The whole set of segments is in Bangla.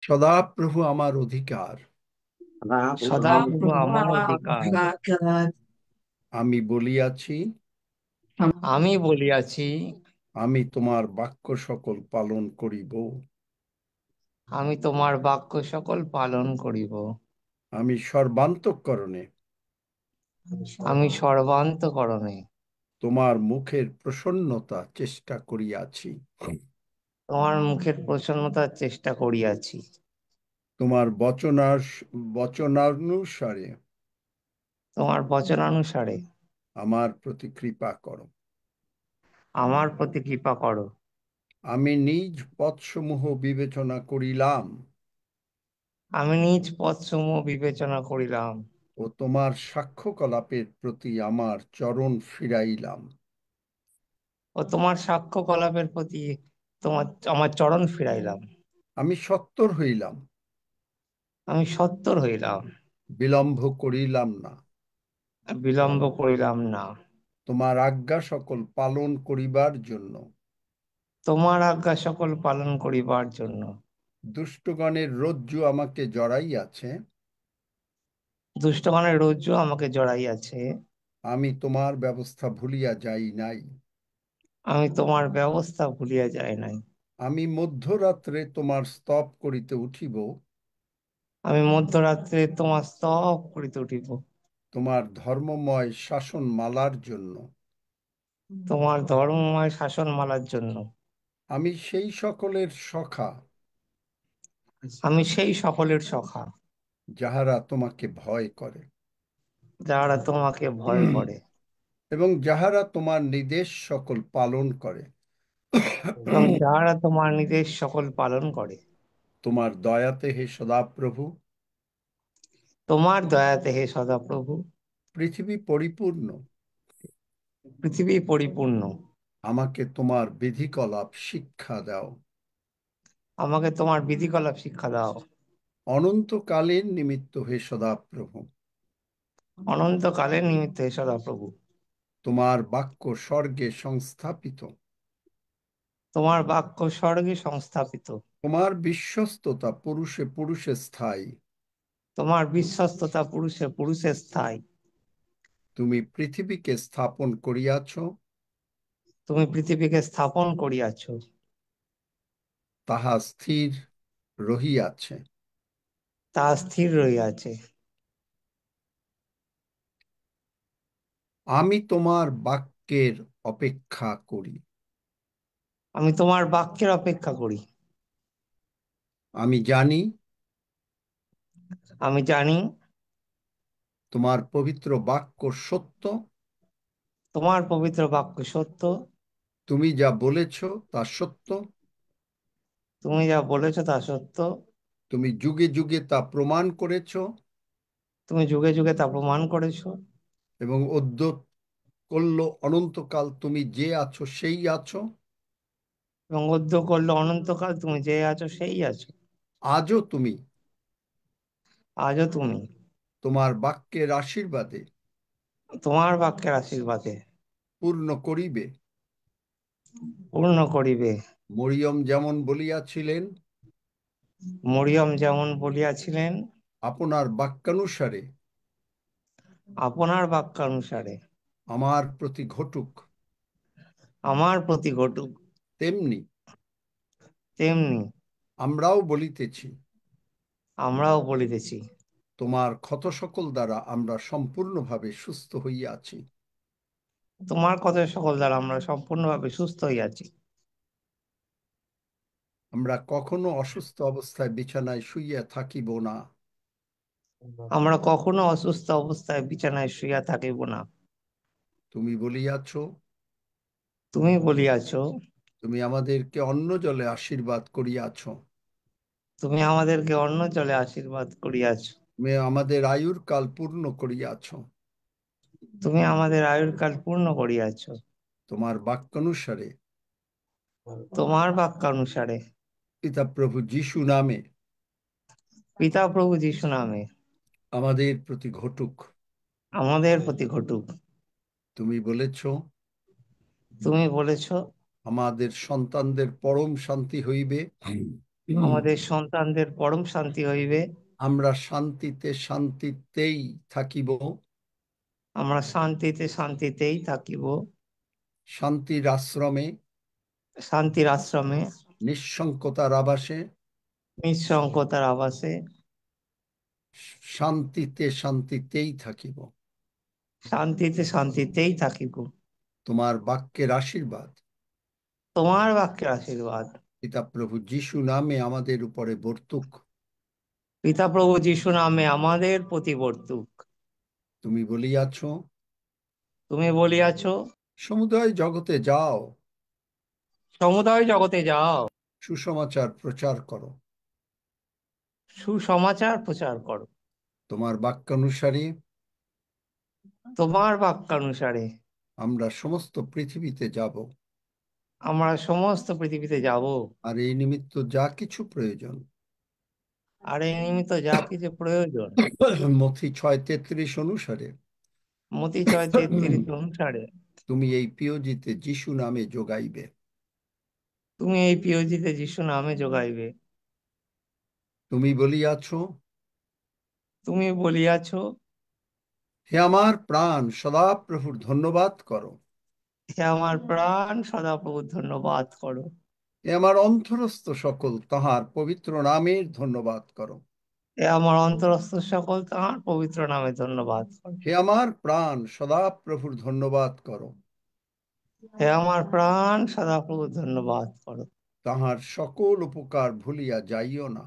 সদাপ্রভু আমার অধিকার। সদাপ্রভু আমার অধিকার। আমি বলিয়াছি, আমি বলিয়াছি, আমি তোমার বাক্য সকল পালন করিব। আমি তোমার বাক্য সকল পালন করিব। আমি সর্বান্তঃকরণে আমি সর্বান্তঃকরণে তোমার মুখের প্রসন্নতা চেষ্টা করিয়াছি। তোমার মুখের প্রসন্নতার চেষ্টা করিয়াছি। তোমার বচনানুসারে তোমার বচনানুসারে আমার প্রতি কৃপা করো। আমার প্রতি কৃপা করো। আমি নিজ পথসমূহ বিবেচনা করিলাম আমি নিজ পথসমূহ বিবেচনা করিলাম ও তোমার সাক্ষ্যকলাপের প্রতি আমার চরণ ফিরাইলাম। ও তোমার সাক্ষ্য কলাপের প্রতি আমার চরণ ফিরাইলাম। আমি সত্তর হইলাম, আমি সত্তর হইলাম, বিলম্ব করিলাম না। বিলম্ব করিলাম না। তোমার আজ্ঞা সকল পালন করিবার জন্য তোমার আজ্ঞা সকল পালন করিবার জন্য দুষ্টগণের রজ্জু আমাকে জড়াইয়াছে। দুষ্টগণের রজ্জু আমাকে জড়াইয়াছে। আমি তোমার ব্যবস্থা ভুলিয়া যাই নাই। আমি তোমার ব্যবস্থা ভুলিয়া যাই নাই। আমি মধ্যরাত্রে তোমার স্তব করিতে উঠিব, আমি মধ্যরাত্রে তোমার স্তব করিতে উঠিব, তোমার ধর্মময় শাসন মালার জন্য। তোমার ধর্মময় শাসনমালার জন্য। আমি সেই সকলের সখা আমি সেই সকলের সখা যাহারা তোমাকে ভয় করে যারা তোমাকে ভয় করে এবং যাহারা তোমার নির্দেশ সকল পালন করে। এবং যারা তোমার নির্দেশ সকল পালন করে। তোমার দয়াতে হে সদাপ্রভু তোমার দয়াতে হে সদাপ্রভু পৃথিবী পরিপূর্ণ। পৃথিবী পরিপূর্ণ। আমাকে তোমার বিধিকলাপ শিক্ষা দাও। আমাকে তোমার বিধিকলাপ শিক্ষা দাও। অনন্তকালীন নিমিত্ত হে সদাপ্রভু অনন্তকালের নিমিত্ত হে সদাপ্রভু তোমার বাক্য স্বর্গে সংস্থাপিত। তোমার বাক্য স্বর্গে সংস্থাপিত। তোমার বিশ্বস্ততা পুরুষে পুরুষে স্থায়ী। তোমার বিশ্বস্ততা পুরুষে পুরুষে স্থায়ী। তুমি পৃথিবীকে স্থাপন করিয়াছ, তুমি পৃথিবীকে স্থাপন করিয়াছ, তাহা স্থির রহিয়াছে। তা স্থির রহিয়াছে। আমি তোমার বাক্যের অপেক্ষা করি। আমি তোমার বাক্যের অপেক্ষা করি। আমি জানি আমি জানি তোমার পবিত্র বাক্য সত্য। তোমার পবিত্র বাক্য সত্য। তুমি যা বলেছ তা সত্য। তুমি যা বলেছ তা সত্য। তুমি যুগে যুগে তা প্রমাণ করেছ তুমি যুগে যুগে তা প্রমাণ করেছো। এবং অদ্যুৎ করল অনন্তকাল তুমি যে আছো সেই আছো। এবং উদ্যোগ করলো অনন্তকাল তুমি যে আছো সেই আছো। আজও তুমি আজও তুমি তোমার বাক্যের আশীর্বাদে তোমার বাক্যের আশীর্বাদে পূর্ণ করিবে। পূর্ণ করিবে। মরিয়ম যেমন বলিয়াছিলেন, মরিয়ম যেমন বলিয়াছিলেন, আপনার বাক্যানুসারে আপনার বাক্যানুসারে আমার প্রতি ঘটুক। আমার প্রতি ঘটুক। তেমনি তেমনি আমরাও বলিতেছি, আমরাও বলিতেছি, তোমার ক্ষত সকল দ্বারা আমরা সম্পূর্ণভাবে সুস্থ হইয়াছি। তোমার কথা সকল দ্বারা আমরা সম্পূর্ণভাবে সুস্থ হইয়াছি। আমরা কখনো অসুস্থ অবস্থায় বিছানায় শুইয়া থাকিব না। আমরা কখনো অসুস্থ অবস্থায় বিছানায় শুইয়া থাকিব না। তুমি বলিয়াছ, তুমি বলিয়াছ, তুমি আমাদেরকে অন্ন জলে আশীর্বাদ করিয়াছ। তুমি আমাদেরকে অন্য জলে আশীর্বাদ করিয়াছ। তুমি আমাদের আয়ুর কাল পূর্ণ করিয়াছ। তুমি আমাদের আয়ুর কাল পূর্ণ করিয়াছ। তোমার বাক্যানুসারে তোমার বাক্যানুসারে পিতা প্রভু যিশু নামে পিতা প্রভু যীশু নামে আমাদের প্রতি ঘটুক। আমাদের প্রতি ঘটুক। তুমি বলেছ, তুমি বলেছ, আমাদের সন্তানদের পরম শান্তি হইবে আমাদের সন্তানদের পরম শান্তি হইবে। আমরা শান্তিতে শান্তিতেই থাকিব। আমরা শান্তিতে শান্তিতেই থাকিব। শান্তির আশ্রমে, শান্তির আশ্রমে, নিঃসঙ্কতার আবাসে, নিঃসঙ্কতার আবাসে, শান্তিতে শান্তিতেই থাকিব। শান্তিতে শান্তিতেই থাকিব। তোমার বাক্যের আশীর্বাদ তোমার বাক্যের আশীর্বাদ পিতা প্রভু যিশু নামে আমাদের উপরে বর্তুক। পিতা প্রভু যিশু নামে আমাদের প্রতি বর্তুক। তুমি বলিয়াছ, তুমি বলিয়াছ, সমুদয় জগতে যাও, সমুদয় জগতে যাও, সুসমাচার প্রচার করো। সুসমাচার প্রচার করো। তোমার বাক্যানুসারে তোমার বাক্যানুসারে আমরা সমস্ত পৃথিবীতে যাব, আমরা সমস্ত পৃথিবীতে যাব। আর এই নিমিত্ত যা কিছু প্রয়োজন, আর এই নিমিত্ত যা কিছু প্রয়োজন, মথি 6:33 অনুসারে মতি 6:33 অনুসারে তুমি এই পিওজিতে যিশু নামে যোগাইবে। তুমি এই পিওজিতে যিশু নামে যোগাইবে। তুমি বলিয়াছ, তুমি বলিয়াছ, হে আমার প্রাণ সদা প্রভুর ধন্যবাদ করো। হে আমার প্রাণ সদাপ্রভু ধন্যবাদ করো। হে আমার অন্তরস্থ সকল তাহার পবিত্র নামের ধন্যবাদ করো। হে আমার অন্তরস্থ সকল তাহার পবিত্র নামে ধন্যবাদ করো। হে আমার প্রাণ সদা প্রভুর ধন্যবাদ করো। হে আমার প্রাণ সদাপ্রভু ধন্যবাদ করো। তাহার সকল উপকার ভুলিয়া যাইও না।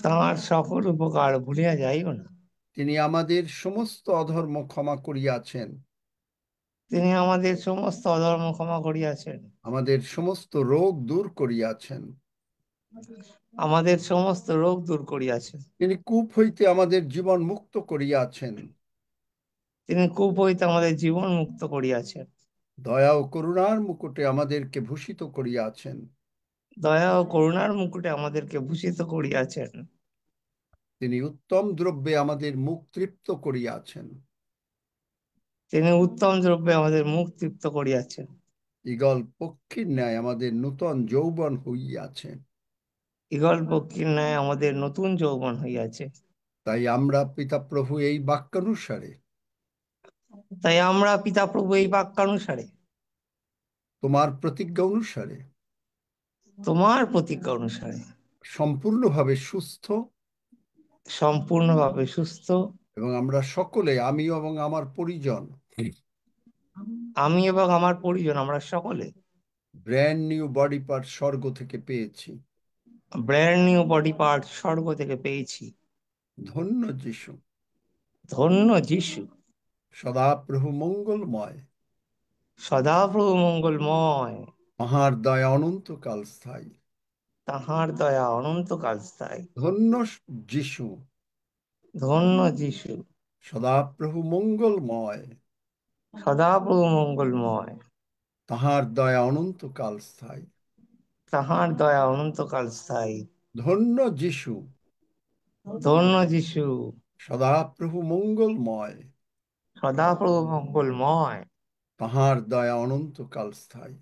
তাহার সকল উপকার ভুলিয়া যাইও না। তিনি আমাদের সমস্ত অধর্ম ক্ষমা করিয়াছেন, তিনি আমাদের সমস্ত অধর্ম ক্ষমা করিয়াছেন, আমাদের সমস্ত রোগ দূর করিয়াছেন। আমাদের সমস্ত রোগ দূর করিয়াছেন। তিনি কূপ হইতে আমাদের জীবন মুক্ত করিয়াছেন, তিনি কূপ হইতে আমাদের জীবন মুক্ত করিয়াছেন। দয়া ও করুণার মুকুটে আমাদেরকে ভূষিত করিয়াছেন। দয়া ও করুণার মুকুটে আমাদেরকে ভূষিত করিয়াছেন। তিনি উত্তম দ্রব্যে আমাদের মুখ তৃপ্ত করিয়াছেন। তিনি উত্তম দ্রব্যে আমাদের মুখ তৃপ্ত করিয়াছেন। ঈগল পক্ষীর ন্যায় আমাদের নূতন যৌবন হইয়াছে। ঈগল পক্ষীর ন্যায় আমাদের নতুন যৌবন হইয়াছে। তাই আমরা পিতা প্রভু এই বাক্যানুসারে, তাই আমরা পিতা প্রভু এই বাক্যানুসারে, তোমার প্রতিজ্ঞা অনুসারে তোমার প্রতিজ্ঞা অনুসারে সম্পূর্ণভাবে সুস্থ, সম্পূর্ণভাবে সুস্থ, এবং আমরা সকলে, আমি এবং আমার পরিজন, আমি এবং আমার পরিজন আমরা সকলে ব্র্যান্ড নিউ বডি পার্ট স্বর্গ থেকে পেয়েছি। ব্র্যান্ড নিউ বডি পার্ট স্বর্গ থেকে পেয়েছি। ধন্য যিশু, ধন্য যিশু, সদাপ্রভু মঙ্গলময়, সদাপ্রভু মঙ্গলময়, তাঁহার দয়া অনন্তকাল স্থায়ী। তাহার দয়া অনন্তকাল স্থায়ী। ধন্য যিশু, ধন্য যিশু, সদাপ্রভু মঙ্গলময়, সদাপ্রভু মঙ্গলময়, তাঁহার দয়া অনন্তকাল স্থায়ী। তাহার দয়া অনন্তকাল স্থায়ী। ধন্য যিশু, ধন্য যিশু, সদাপ্রভু মঙ্গলময়, সদাপ্রভু মঙ্গলময়, তাঁহার দয়া অনন্তকাল স্থায়ী।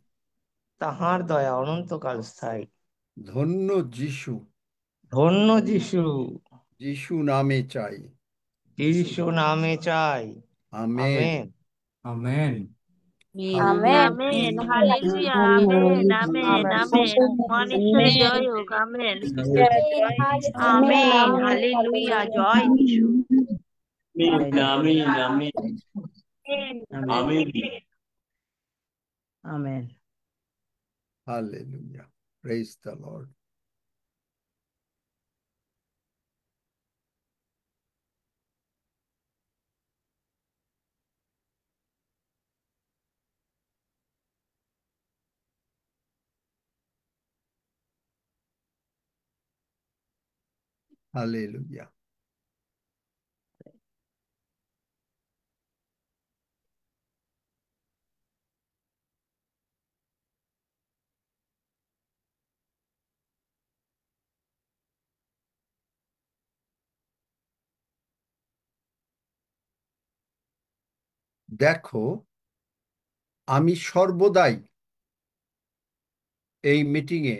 তাহার দয়া অনন্তকাল স্থায়ী। ধন্য যিশু, ধন্য যিশু, যিশু নামে চাই। যিশু নামে চাই। Amen. Amen. Amen. Hallelujah. Amen. Amen, Hallelujah. Amen. Amen. Amen. মহানিশ্চয় জয় হোক। Amen. Amen. Hallelujah. জয় যিশু। Amen, amen, amen. Amen. Hallelujah. Praise the Lord. Hallelujah. দেখো, আমি সর্বদাই এই মিটিংয়ে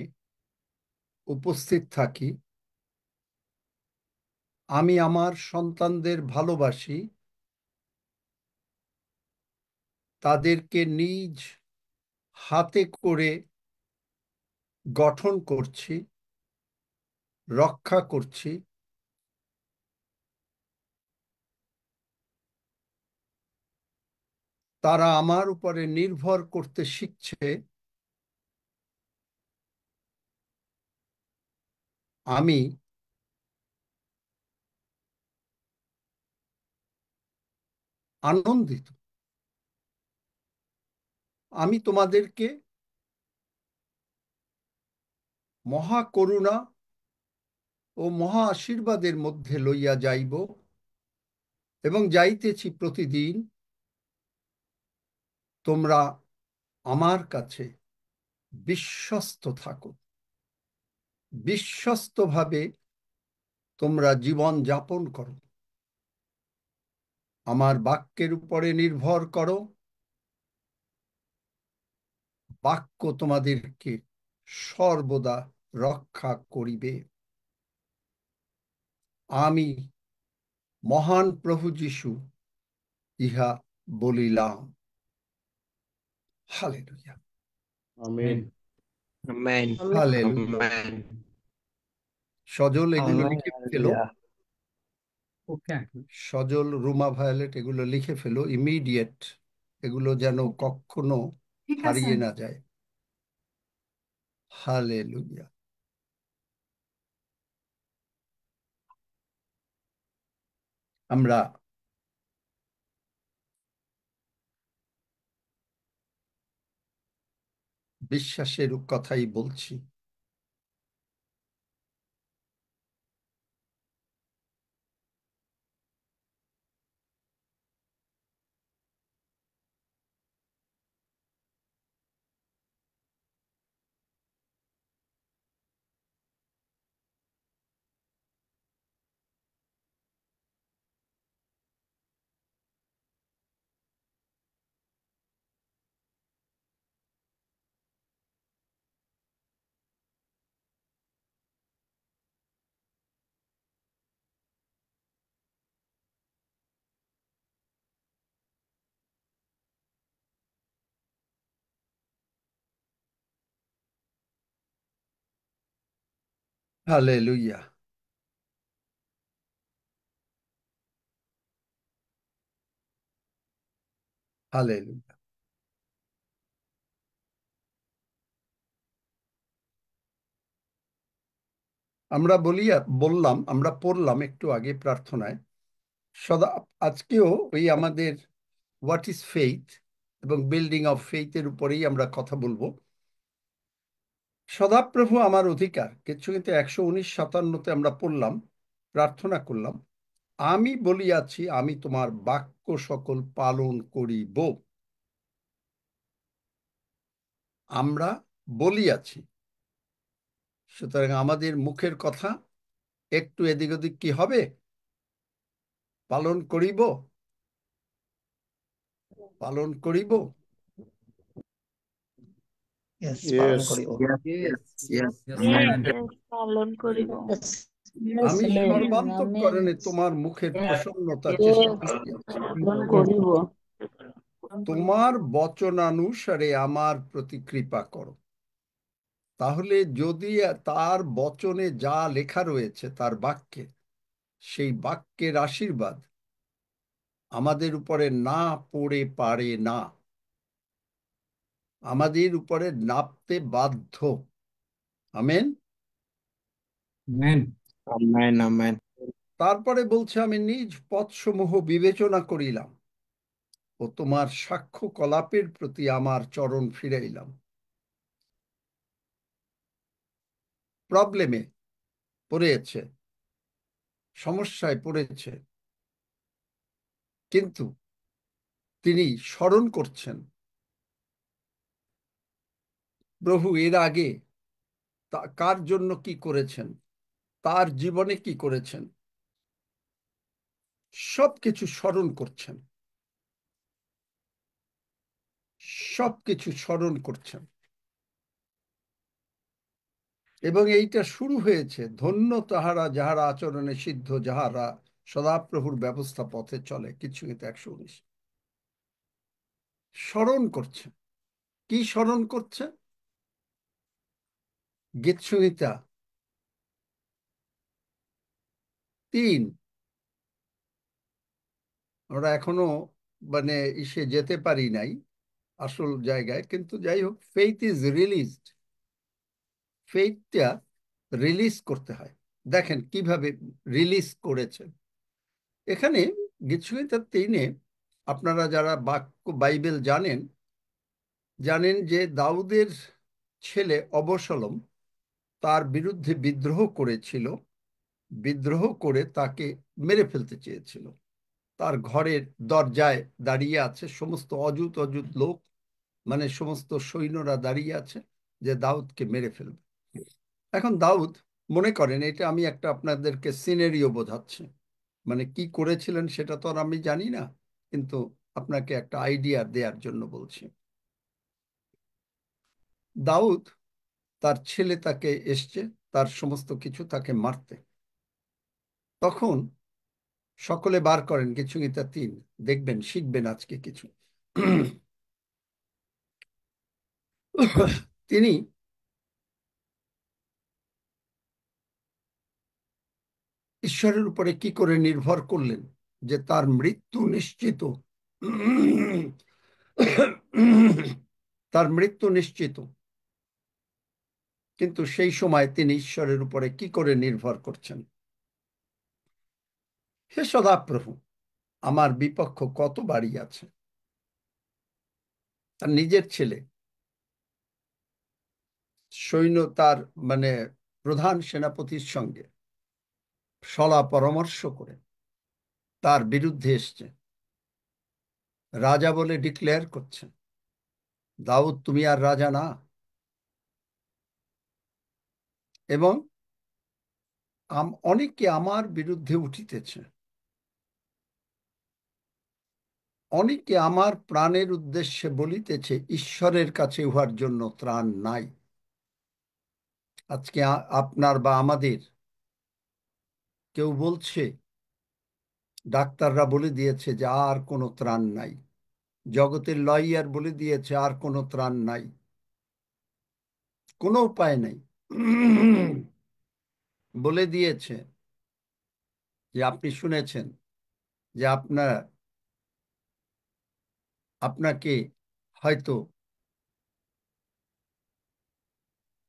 উপস্থিত থাকি, আমি আমার সন্তানদের ভালোবাসি, তাদেরকে নিজ হাতে করে গঠন করছি, রক্ষা করছি, তারা আমার উপরে নির্ভর করতে শিখছে, আমি আনন্দিত। আমি তোমাদেরকে মহা করুণা ও মহা আশীর্বাদের মধ্যে লইয়া যাইব এবং যাইতেছি প্রতিদিন। তোমরা আমার কাছে বিশ্বস্ত থাকো, বিশ্বস্তভাবে তোমরা জীবন যাপন করো, আমার বাক্যের উপরে নির্ভর করো, বাক্য তোমাদেরকে সর্বদা রক্ষা করিবে। আমি মহান প্রভু যীশু ইহা বলিলাম। Hallelujah, amen. Amen. Hallelujah. Amen. সজল এগুলো আমেন। লিখে ফেলো, সজল, রুমা, ভায়োলেট এগুলো লিখে ফেলো ইমিডিয়েট, এগুলো যেন কখনো হারিয়ে না যায়। হালেলুয়া। আমরা বিশ্বাসের কথাই বলছি। Hallelujah, hallelujah. আমরা বললাম, আমরা পড়লাম একটু আগে প্রার্থনায়, সদা আজকেও ওই আমাদের হোয়াট ইজ ফেইথ এবং বিল্ডিং অফ ফেইথের উপরেই আমরা কথা বলবো। সদাপ্রভু আমার অধিকার, কিছু কিন্তু 119-57 আমরা পড়লাম, প্রার্থনা করলাম। আমি বলিয়াছি, আমি তোমার বাক্য সকল পালন করিব। আমরা বলিয়াছি, সুতরাং আমাদের মুখের কথা একটু এদিক ওদিক কি হবে? পালন করিব, পালন করিব। Yes, পালন করিব। পালন করিব। আমি সর্বান্তঃকরণে তোমার মুখের প্রসন্নতা চেষ্টা করিয়াছি, পালন করিব। তোমার বচনানুসারে আমার প্রতি কৃপা করো। তাহলে যদি তার বচনে যা লেখা রয়েছে, তার বাক্যে, সেই বাক্যের আশীর্বাদ আমাদের উপরে না পড়ে পারে না, আমাদের উপরে নাপতে বাধ্য। Amen, amen. আমেন। তারপরে বলছে, আমি নিজ পথসমূহ বিবেচনা করিলাম ও তোমার সাক্ষ্য কলাপের প্রতি আমার চরণ ফিরাইলাম। প্রবলেমে পড়েছে, সমস্যায় পড়েছে, কিন্তু তিনি স্মরণ করছেন প্রভু এর আগে কার জন্য কি করেছেন, তার জীবনে কি করেছেন, সবকিছু স্মরণ করছেন, সবকিছু স্মরণ করছেন। এবং এইটা শুরু হয়েছে, ধন্য তাহারা যাহারা আচরণে সিদ্ধ, যাহারা সদাপ্রভুর ব্যবস্থা পথে চলে। গীতসংহিতা 119। স্মরণ করছে, কি স্মরণ করছে? গীতসংহিতা 3। আমরা এখনো মানে ইসে যেতে পারি নাই আসল জায়গায়, কিন্তু যাই হোক, ফেইথ ইজ রিলিজড। ফেইথটা রিলিজ করতে হয়। দেখেন কিভাবে রিলিজ করেছেন এখানে গীতসংহিতা 3-এ। আপনারা যারা বাক্য বাইবেল জানেন, জানেন যে দাউদের ছেলে অবশালোম তার বিরুদ্ধে বিদ্রোহ করেছিল। বিদ্রোহ করে তাকে মেরে ফেলতে চেয়েছিল। তার ঘরের দরজায় দাঁড়িয়ে আছে সমস্ত অযুত অযুত লোক, মানে সমস্ত সৈন্যরা দাঁড়িয়ে আছে যে দাউদকে মেরে ফেলবে। এখন দাউদ মনে করেন, এটা আমি একটা আপনাদেরকে সিনারিও বোঝাচ্ছি, মানে কি করেছিলেন সেটা তো আর আমি জানি না, কিন্তু আপনাকে একটা আইডিয়া দেওয়ার জন্য বলছি। দাউদ তার ছেলে তাকে এসছে, তার সমস্ত কিছু তাকে মারতে। তখন সকলে বার করেন গীতসংহিতা 3, দেখবেন শিখবেন আজকে কিছু। তিনি ঈশ্বরের উপরে কি করে নির্ভর করলেন যে তার মৃত্যু নিশ্চিত। তার মৃত্যু নিশ্চিত, কিন্তু সেই সময় তিনি ঈশ্বরের উপরে কি করে নির্ভর করছেন? হে সদাপ্রভু, আমার বিপক্ষ কত বাড়ি আছে। তার নিজের ছেলে সৈন্য, তার মানে প্রধান সেনাপতির সঙ্গে সলা পরামর্শ করে তার বিরুদ্ধে এসছে। রাজা বলে ডিক্লেয়ার করছে, দাউদ তুমি আর রাজা না। এবং অনেকে আমার বিরুদ্ধে উঠিতেছে, অনেকে আমার প্রাণের উদ্দেশ্যে বলিতেছে, ঈশ্বরের কাছে উহার জন্য ত্রাণ নাই। আজকে আপনার বা আমাদের কেউ বলছে, ডাক্তাররা বলে দিয়েছে যে আর কোনো ত্রাণ নাই, জগতের লয়ার বলে দিয়েছে আর কোনো ত্রাণ নাই, কোনো উপায় নাই। বলে দিয়েছে যে আপনি শুনেছেন যে আপনাকে হয়তো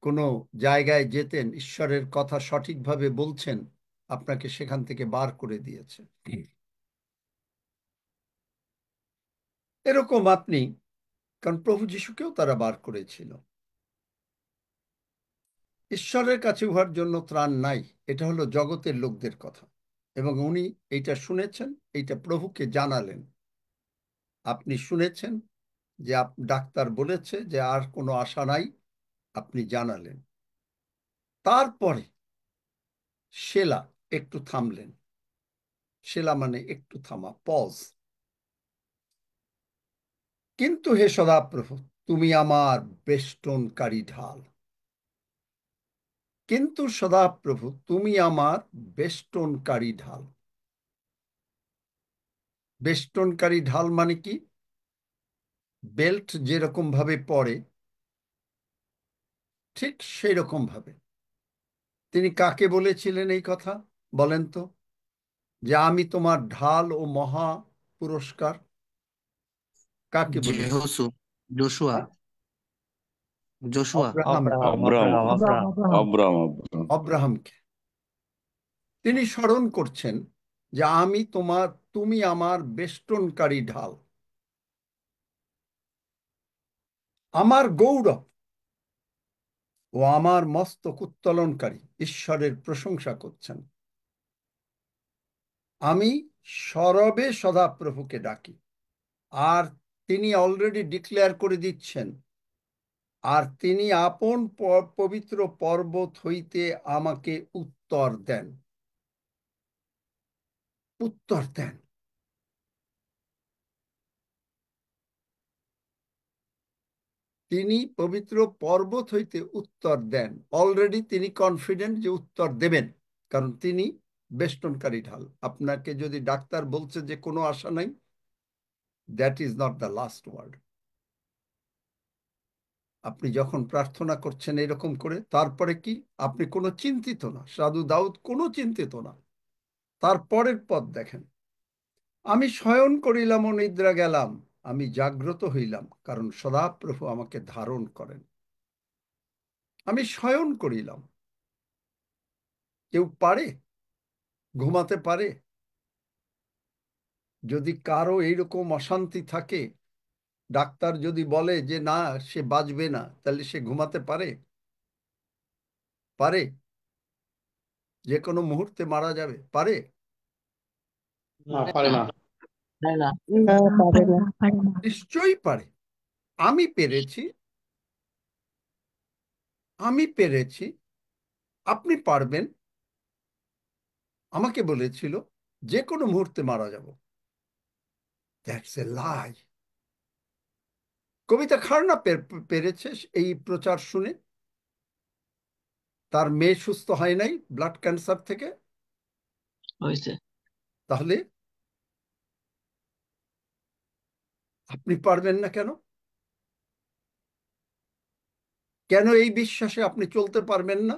কোনো জায়গায় যেতেন, ঈশ্বরের কথা সঠিকভাবে বলছেন, আপনাকে সেখান থেকে বার করে দিয়েছে। এরকম আপনি, কারণ প্রভু যিশুকেও তারা বার করেছিল। ঈশ্বরের কাছে উহার জন্য ত্রাণ নাই, এটা হলো জগতের লোকদের কথা। এবং উনি এইটা শুনেছেন, এইটা প্রভুকে জানালেন। আপনি শুনেছেন যে ডাক্তার বলেছে যে আর কোনো আশা নাই, আপনি জানালেন। তারপরে সেলা একটু থামলেন। সেলা মানে একটু থামা, পজ। কিন্তু হে সদাপ্রভু, তুমি আমার বেষ্টনকারী ঢাল। কিন্তু সদাপ্রভু, তুমি আমার বেষ্টনকারী ঢাল। বেষ্টনকারী ঢাল মানে কি? বেল্ট যেরকম ভাবে পরে, ঠিক সেই রকম ভাবে তিনি কাকে বলেছিলেন এই কথা বলেন তো? যে আমি তোমার ঢাল ও মহা পুরস্কার। কাকে বলে? জোশুয়া। অব্রাহাম। আব্রাম আব্রাম অব্রাহামকে তিনি স্মরণ করছেন যে তুমি আমার বেষ্টনকারী ঢাল, আমার গৌরব ও আমার মস্তক উত্তোলনকারী। ঈশ্বরের প্রশংসা করছেন। আমি সরবে সদাপ্রভুকে ডাকি, আর তিনি অলরেডি ডিক্লেয়ার করে দিচ্ছেন, আর তিনি আপন পবিত্র পর্বত হইতে আমাকে উত্তর দেন। উত্তর দেন। তিনি পবিত্র পর্বত হইতে উত্তর দেন। অলরেডি তিনি কনফিডেন্ট যে উত্তর দেবেন, কারণ তিনি বেষ্টনকারী ঢাল। আপনাকে যদি ডাক্তার বলছে যে কোনো আশা নাই, that is not the last word. আপনি যখন প্রার্থনা করছেন এরকম করে, তারপরে কি আপনি কোনো চিন্তিত না? সাধু দাউদ কোনো চিন্তিত না। তারপরের পদ দেখেন, আমি শয়ন করিলাম ও নিদ্রা গেলাম, আমি জাগ্রত হইলাম, কারণ সদাপ্রভু আমাকে ধারণ করেন। আমি শয়ন করিলাম। কেউ পারে ঘুমাতে পারে? যদি কারো এইরকম অশান্তি থাকে, ডাক্তার যদি বলে যে না সে বাঁচবে না, তাহলে সে ঘুমাতে পারে? পারে? যে কোনো মুহূর্তে মারা যাবে, পারে? পারে না। নিশ্চয়ই পারে। আমি পেরেছি, আমি পেরেছি, আপনি পারবেন। আমাকে বলেছিল যে কোনো মুহূর্তে মারা যাব। দ্যাটস এ লাই। কবিতা খান্না পেরেছে এই প্রচার শুনে। তার মেয়ে সুস্থ হয় নাই ব্লাড ক্যান্সার থেকে। হয়েছে। তাহলে আপনি পারবেন না কেন? কেন এই বিশ্বাসে আপনি চলতে পারবেন না?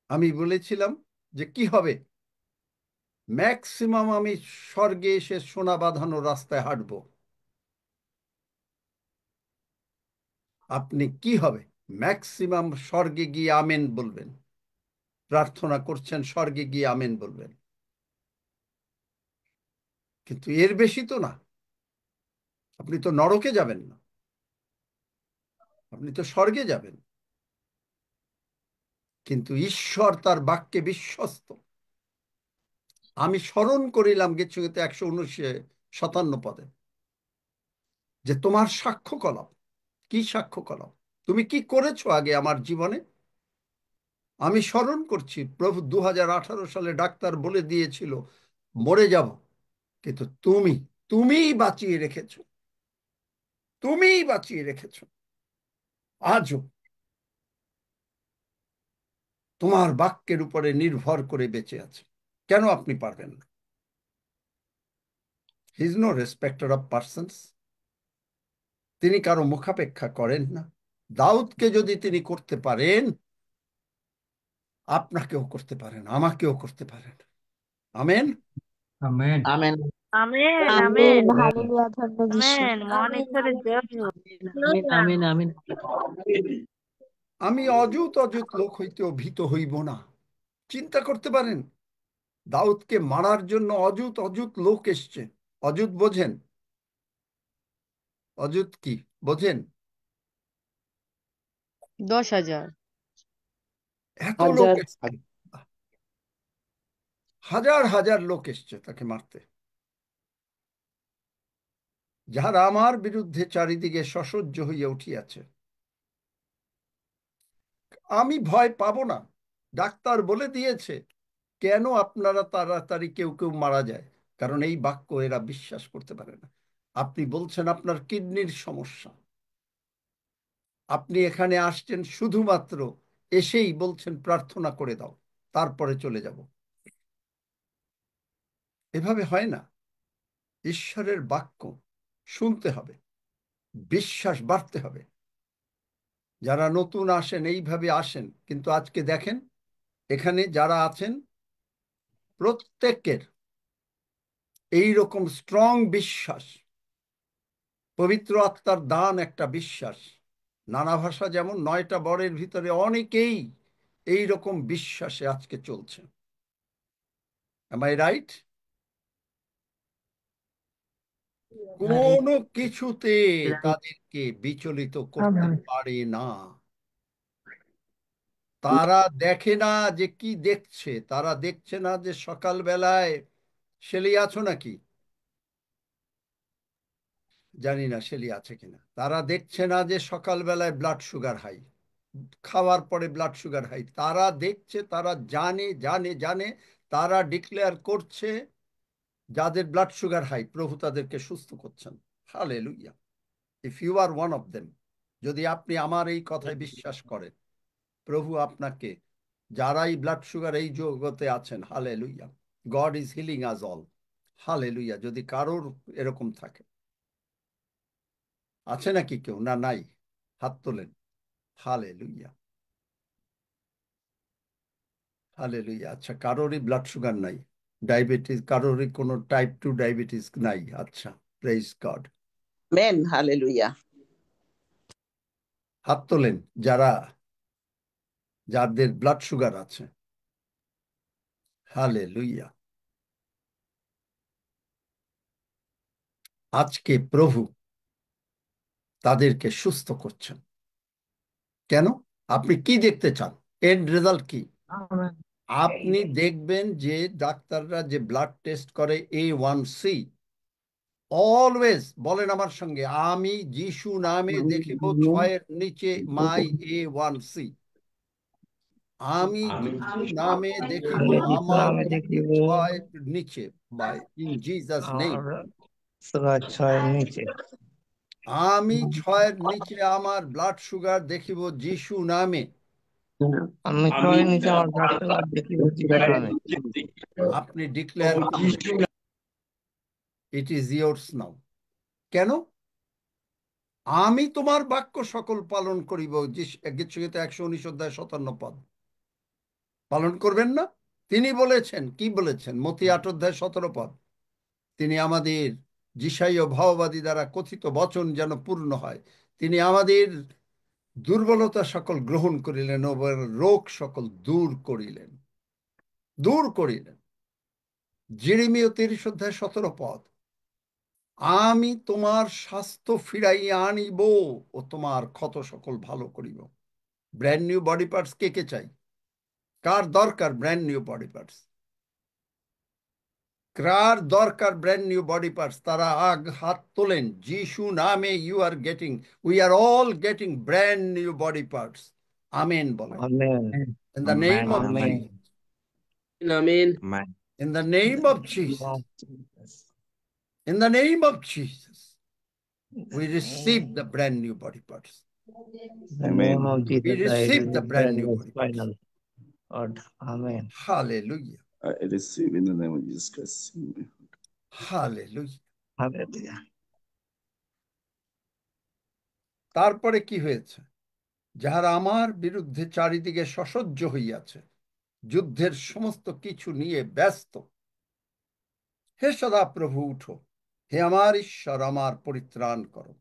আমি বলেছিলাম যে কি হবে, ম্যাক্সিমাম আমি স্বর্গে এসে সোনা বাঁধানো রাস্তায় হাঁটবো। আপনি কি হবে, ম্যাক্সিমাম স্বর্গে গিয়ে আমেন বলবেন। প্রার্থনা করছেন, স্বর্গে গিয়ে আমেন বলবেন। কিন্তু এর বেশি তো না। আপনি তো নরকে যাবেন না, আপনি তো স্বর্গে যাবেন। কিন্তু ঈশ্বর তার বাক্যে বিশ্বস্ত। আমি স্মরণ করিলাম গীতসংহিতা 119-57 পদে, যে তোমার সাক্ষ্য কলাম। কি সাক্ষ্য কলাম? তুমি কি করেছো আগে আমার জীবনে? আমি স্মরণ করছি প্রভু 2018 সালে ডাক্তার বলে দিয়েছিল মরে যাব, কিন্তু তুমিই বাঁচিয়ে রেখেছো। তুমিই বাঁচিয়ে রেখেছো। আজও তোমার বাক্যের উপরে নির্ভর করে বেঁচে আছে। কেন আপনি পারবেন না? He is no respecter of persons. তিনি কারো মুখাপেক্ষা করেন না। দাউদকে যদি তিনি করতে পারেন, আপনাকেও করতে পারেন, আমাকেও করতে পারেন। Amen. Amen. Amen. Amen amen, amen hallelujah, ধন্য যিশু। আমেন মহান ঈশ্বরের জয় হোক। আমেন। আমেন। আমি অযুত লোক হইতেও ভীত হইব না। চিন্তা করতে পারেন, দাউদকে মারার জন্য অযুত লোক এসছে। অযুত বোঝেন? অযুত কি বোঝেন? 10,000। এত লোক এসছে, হাজার হাজার লোক এসছে তাকে মারতে, যাহারা আমার বিরুদ্ধে চারিদিকে সসহ্য হইয়া উঠিয়াছে। আমি ভয় পাবো না। ডাক্তার বলে দিয়েছে। কেন আপনারা তাড়াতাড়ি কেউ কেউ মারা যায়? কারণ এই বাক্য এরা বিশ্বাস করতে পারে না। আপনি বলছেন আপনার কিডনির সমস্যা, আপনি এখানে আসছেন শুধুমাত্র এসেই বলছেন প্রার্থনা করে দাও, তারপরে চলে যাব। এভাবে হয় না। ঈশ্বরের বাক্য শুনতে হবে, বিশ্বাস বাড়তে হবে। যারা নতুন আসেন এইভাবে আসেন, কিন্তু আজকে দেখেন এখানে যারা আছেন প্রত্যেকের এইরকম স্ট্রং বিশ্বাস, পবিত্র আত্মার দান একটা বিশ্বাস। নানা ভাষা যেমন 9টা বরের ভিতরে অনেকেই এইরকম বিশ্বাসে আজকে চলছে। Am I right? কোনো কিছুতে তাদেরকে বিচলিত করতে পারে না। তারা দেখে না যে কি দেখছে, তারা দেখছে না যে সকালবেলায় শেলি আছো নাকি, জানি না শেলি আছে কিনা। তারা দেখছে না যে সকালবেলায় ব্লাড সুগার হাই, খাওয়ার পরে ব্লাড সুগার হাই। তারা দেখছে, তারা জানে জানে জানে, তারা ডিক্লেয়ার করছে যাদের ব্লাড সুগার হাই, প্রভু তাদেরকে সুস্থ করছেন। Hallelujah. If you are one of them, যদি আপনি আমার এই কথায় বিশ্বাস করেন, প্রভু আপনাকে, যারাই ব্লাড সুগার এই জগতে আছেন, hallelujah, god is healing us all. Hallelujah. যদি কারোর এরকম থাকে, আছে নাকি কেউ? না, নাই? হাত তোলেন। Hallelujah, hallelujah. আচ্ছা, কারোরই ব্লাড সুগার নাই, ডায়াবেটিস, কারোরই কোনো টাইপ 2 ডায়াবেটিস নাই? আচ্ছা, প্রেজ গড। Amen, hallelujah. হাত তোলেন যাদের ব্লাড সুগার আছে। হালেলুয়া। আজকে প্রভু তাদেরকে সুস্থ করছেন। কেন? আপনি কি দেখতে চান? এন্ড রেজাল্ট কি? আমেন। আপনি দেখবেন যে ডাক্তাররা যে ব্লাড টেস্ট করে A1C, অলওয়েজ বলেন আমার সঙ্গে, আমি যিশু নামে দেখিব 6-এর নিচে মাই A1C। আমি যিশু নামে দেখিব আমি যিশু আমার নামে রক্ত দেখিব 6-এর নিচে, বাই ইন জিসাস নেম। আমার সুগার 6-এর নিচে। আমি 6-এর নিচে আমার ব্লাড সুগার দেখিব যিশু নামে। আমি 6-এর নিচে আমার ব্লাড সুগার দেখিব যিশু নামে। আপনি ডিক্লেয়ার করবেন, ইট ইজ ইয়োর্স নাও। কেন? আমি তোমার বাক্য সকল পালন করিব, গীতসংহিতা 119:57 পালন করবেন না? তিনি বলেছেন, কি বলেছেন? মতি 8:17 তিনি আমাদের যিশাই ও ভাববাদী দ্বারা কথিত বচন যেন পূর্ণ হয়। তিনি আমাদের দুর্বলতা সকল গ্রহণ করিলেন ও রোগ সকল দূর করিলেন। যেরেমিয়া 30:17 আমি তোমার স্বাস্থ্য ফিরাইয়া আনিব ও তোমার ক্ষত সকল ভালো করিব। ব্র্যান্ড নিউ বডি পার্টস কে কে চাই? কার দরকার ব্র্যান্ড নিউ বডি পার্টস? কার দরকার ব্র্যান্ড নিউ বডি পার্টস? তারা হাত তোলেন। যিশু নামে we are all getting brand new body parts. Amen বলেন। Amen, in the name of amen, amen. In the name of Jesus, in the name of Jesus, we receive the brand new body parts. the name of We Jesus, I receive the brand new receive body parts. final word. Amen. Hallelujah. I receive in the name of Jesus Christ. Hallelujah. Hallelujah. তারপরে কি হয়েছে? যাহারা আমার বিরুদ্ধে চারিদিকে সসজ্জ হইয়াছে, যুদ্ধের সমস্ত কিছু নিয়ে ব্যস্ত, হে সদা প্রভু উঠো, হে আমার ঈশ্বর আমার পরিত্রাণ করো,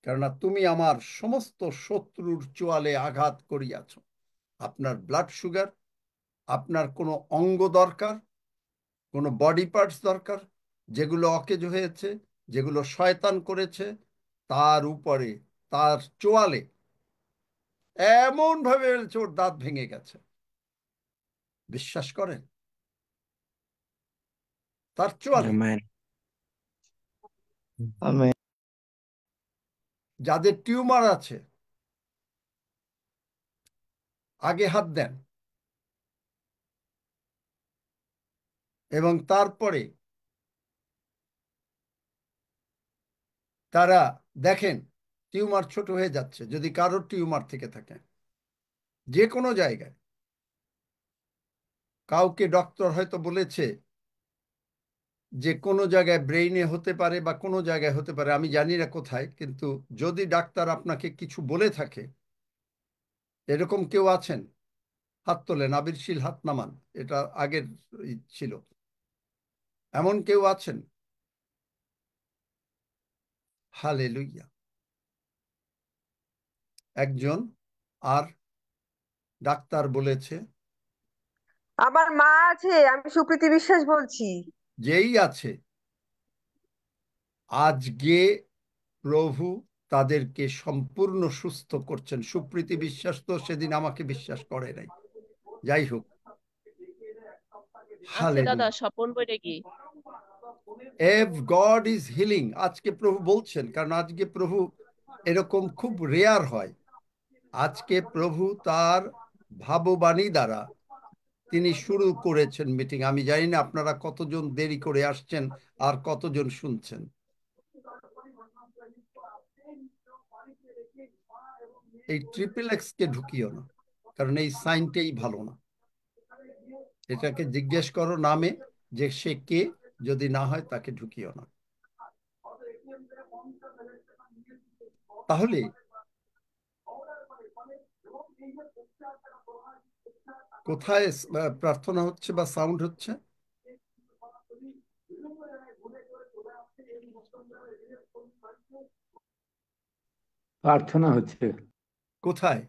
কেননা তুমি আমার সমস্ত শত্রুর চোয়ালে আঘাত করিয়াছ। আপনার ব্লাড সুগার, আপনার কোনো অঙ্গ দরকার, কোনো বডি পার্টস দরকার, যেগুলো অকেজ হয়েছে, যেগুলো শয়তান করেছে, তার উপরে, তার চোয়ালে এমন ভাবে ওর দাঁত ভেঙে গেছে। বিশ্বাস করেন? তার চোয়ালে। Amen. যাদের টিউমার আছে, আগে হাত দেন, এবং তারপরে তারা দেখেন টিউমার ছোট হয়ে যাচ্ছে। যদি কারোর টিউমার থেকে থাকে যে কোনো জায়গায়, কাউকে ডক্টর হয়তো বলেছে যে কোনো জায়গায় ব্রেইনে হতে পারে বা কোনো জায়গায় হতে পারে, আমি জানি না কোথায়, কিন্তু যদি ডাক্তার আপনাকে কিছু বলে থাকে, এরকম কেউ আছেন? হাত তোলেন, আবিরশীল হাত নামান, এটা আগের ছিল। এমন কেউ আছেন? হালেলুয়া। একজন, আর ডাক্তার বলেছে, আমার মা আছে, আমি সুপ্রীতি বিশ্বাস বলছি। যেই আছে, আজকে প্রভু তাদেরকে সম্পূর্ণ সুস্থ করছেন। সুপ্রীতি বিশ্বাস তো সেদিন আমাকে বিশ্বাস করে নাই। যাই হোক, আচ্ছা দাদা, স্বপন বইটা কি? If God is healing, আজকে প্রভু বলছেন, কারণ আজকে প্রভু এরকম খুব রেয়ার হয়। আজকে প্রভু তার ভাববাণী দ্বারা তিনি শুরু করেছেন মিটিং। আমি জানি না আপনারা কতজন দেরি করে আসছেন আর কতজন শুনছেন। এই ট্রিপল এক্স কে ঢুকিও না, কারণ এই সাইনটাই ভালো না। এটাকে জিজ্ঞেস করো নামে যে সে কে, যদি না হয় তাকে ঢুকিও না। তাহলে কোথায় প্রার্থনা হচ্ছে বা সাউন্ড হচ্ছে? প্রার্থনা হচ্ছে। কোথায়?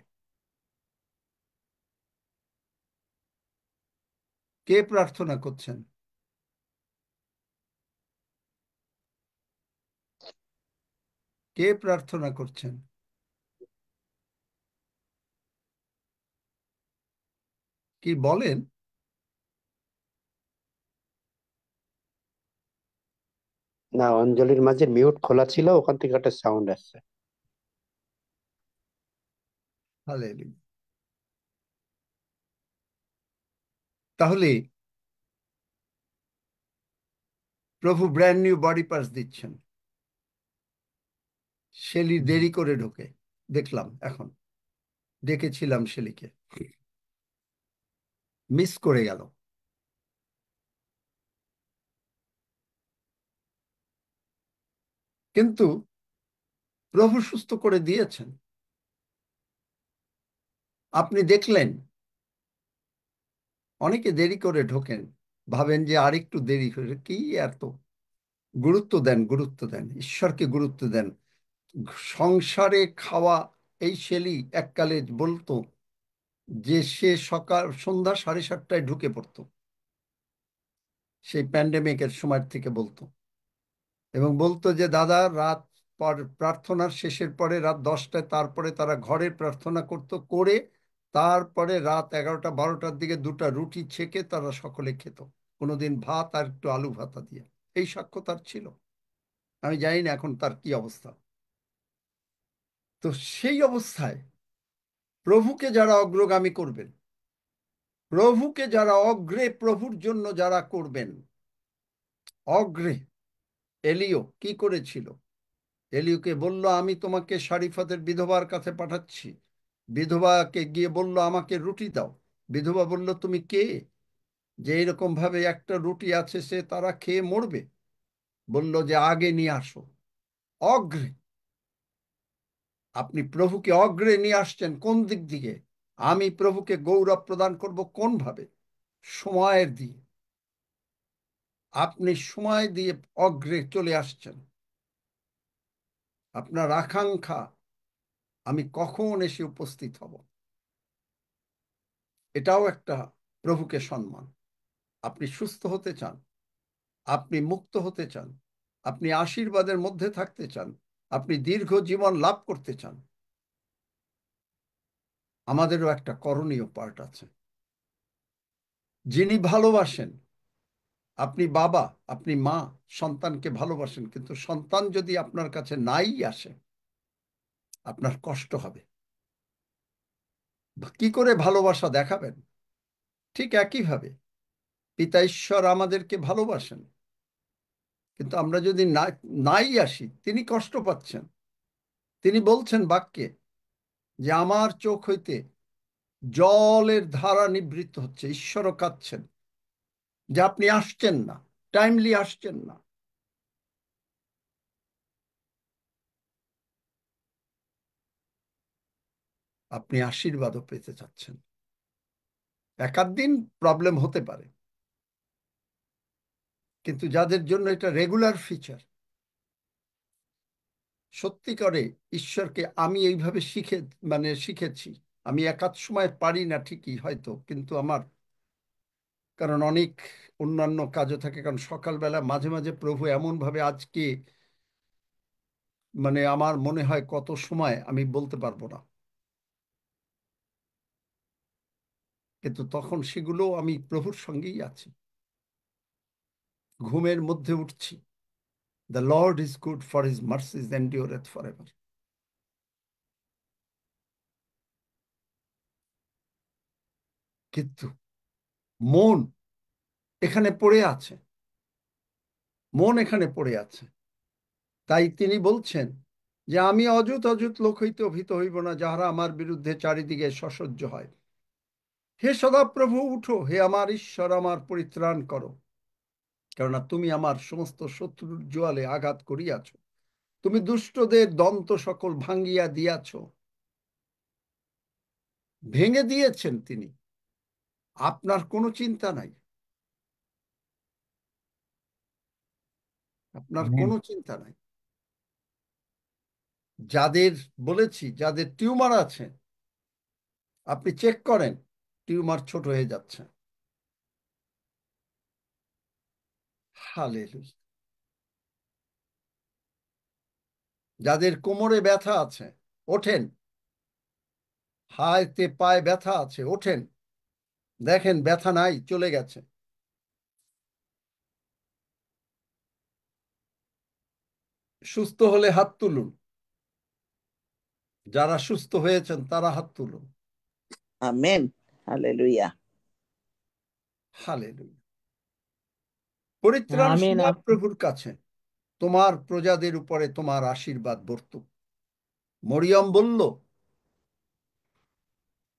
কে প্রার্থনা করছেন? কে প্রার্থনা করছেন? কি বলেন? না, অঞ্জলির মাঝে মিউট খোলা ছিল, ওখান থেকে একটা সাউন্ড আসছে। হালেলুয়া। তাহলে প্রভু ব্র্যান্ড নিউ বডি পার্টস দিচ্ছেন। শেলি দেরি করে ঢোকে, দেখলাম এখন। ডেকেছিলাম শেলিকে, মিস করে গেল। কিন্তু প্রভু সুস্থ করে দিয়েছেন। আপনি দেখলেন অনেকে দেরি করে ঢোকেন, ভাবেন যে আরেকটু দেরি করে কি, এত গুরুত্ব দেন, গুরুত্ব দেন, ঈশ্বরকে গুরুত্ব দেন। সংসারে খাওয়া এই শেলি এককালে বলতো যে সে সন্ধ্যা 7:30টায় ঢুকে পড়তো, সেই প্যান্ডেমিকের সময় থেকে বলতো, এবং বলতো যে দাদা রাত প্রার্থনার শেষের পরে রাত 10টায় তারপরে তারা ঘরে প্রার্থনা করতো, করে তারপরে রাত 11টা 12টার দিকে 2টা রুটি ছেঁকে তারা সকলে খেত, কোনোদিন ভাত আর একটু আলু ভাতা দিয়ে। এই সাক্ষ্য তার ছিল। আমি জানি না এখন তার কি অবস্থা। তো সেই অবস্থায় প্রভুকে যারা অগ্রগামী করবেন, প্রভুকে যারা অগ্রে, প্রভুর জন্য যারা করবেন অগ্রে। এলিও কি করেছিল? এলিওকে বলল আমি তোমাকে সারিফাতের বিধবার কাছে পাঠাচ্ছি। বিধবাকে গিয়ে বলল আমাকে রুটি দাও। বিধবা বলল তুমি কে, যে এরকম ভাবে একটা রুটি আছে সে তারা খেয়ে মরবে? বলল যে আগে নিয়ে আসো। অগ্রে। আপনি প্রভুকে অগ্রে নিয়ে আসছেন কোন দিক দিয়ে? আমি প্রভুকে গৌরব প্রদান করব কোন ভাবে? সময়ের দিয়ে। আপনি সময় দিয়ে অগ্রে চলে আসছেন। আপনার আকাঙ্ক্ষা আমি কখন এসে উপস্থিত হব। এটাও একটা প্রভুকে সম্মান। আপনি সুস্থ হতে চান, আপনি মুক্ত হতে চান, আপনি আশীর্বাদের মধ্যে থাকতে চান, আপনি দীর্ঘ জীবন লাভ করতে চান, আমাদেরও একটা করণীয় পার্ট আছে। যিনি ভালোবাসেন, আপনি বাবা, আপনি মা সন্তানকে ভালোবাসেন, কিন্তু সন্তান যদি আপনার কাছে নাই আসে আপনার কষ্ট হবে। কি করে ভালোবাসা দেখাবেন? ঠিক একইভাবে পিতা ঈশ্বর আমাদেরকে ভালোবাসেন, কিন্তু আমরা যদি নাই আসি তিনি কষ্ট পাচ্ছেন। তিনি বলছেন বাক্যে যে আমার চোখ হইতে জলের ধারা নিবৃত্ত হচ্ছে। ঈশ্বরও কাঁদছেন যে আপনি আসছেন না, টাইমলি আসছেন না। আপনি আশীর্বাদও পেতে চাচ্ছেন। একাধ দিন প্রবলেম হতে পারে, কিন্তু যাদের জন্য এটা রেগুলার ফিচার, সত্যি করে ঈশ্বরকে আমি এইভাবে শিখেছি। আমি একাধ সময় পারি না ঠিকই হয়তো, কিন্তু আমার কারণ অনেক অন্যান্য কাজও থাকে, কারণ সকালবেলা মাঝে মাঝে প্রভু এমন ভাবে আজকে আমার মনে হয় কত সময় আমি বলতে পারবো না, কিন্তু তখন সেগুলো আমি প্রভুর সঙ্গেই আছি। ঘুমের মধ্যে উঠছি, the Lord is good, for his mercies endureth forever. কিন্তু মন এখানে পড়ে আছে, মন এখানে পড়ে আছে। তাই তিনি বলছেন যে আমি অযুত অযুত লোক হইতে ভীত হইব না, যাহারা আমার বিরুদ্ধে চারিদিকে সসহ্য হয়। হে সদাপ্রভু উঠো, হে আমার ঈশ্বর আমার পরিত্রাণ করো, কেননা তুমি আমার সমস্ত শত্রুর জোয়ালে আঘাত করিয়াছ, তুমি দুষ্টদের দন্ত সকল ভাঙ্গিয়া দিয়াছ। ভেঙে দিয়েছেন তিনি, আপনার কোনো চিন্তা নাই, আপনার কোনো চিন্তা নাই। যাদের বলেছি, যাদের টিউমার আছে, আপনি চেক করেন, টিউমার ছোট হয়ে যাচ্ছে। হালেলুয়া। যাদের কোমরে ব্যথা আছে ওঠেন, হাতে পায়ে ব্যথা আছে ওঠেন, দেখেন ব্যথা নাই, চলে গেছে। সুস্থ হলে হাত তুলুন, যারা সুস্থ হয়েছেন তারা হাত তুলুন। Amen. Hallelujah. হালেলুয়া। পরিত্রাণ আমিন প্রভুর কাছে, তোমার প্রজাদের উপরে তোমার আশীর্বাদ বর্তুক। মরিয়ম বলল,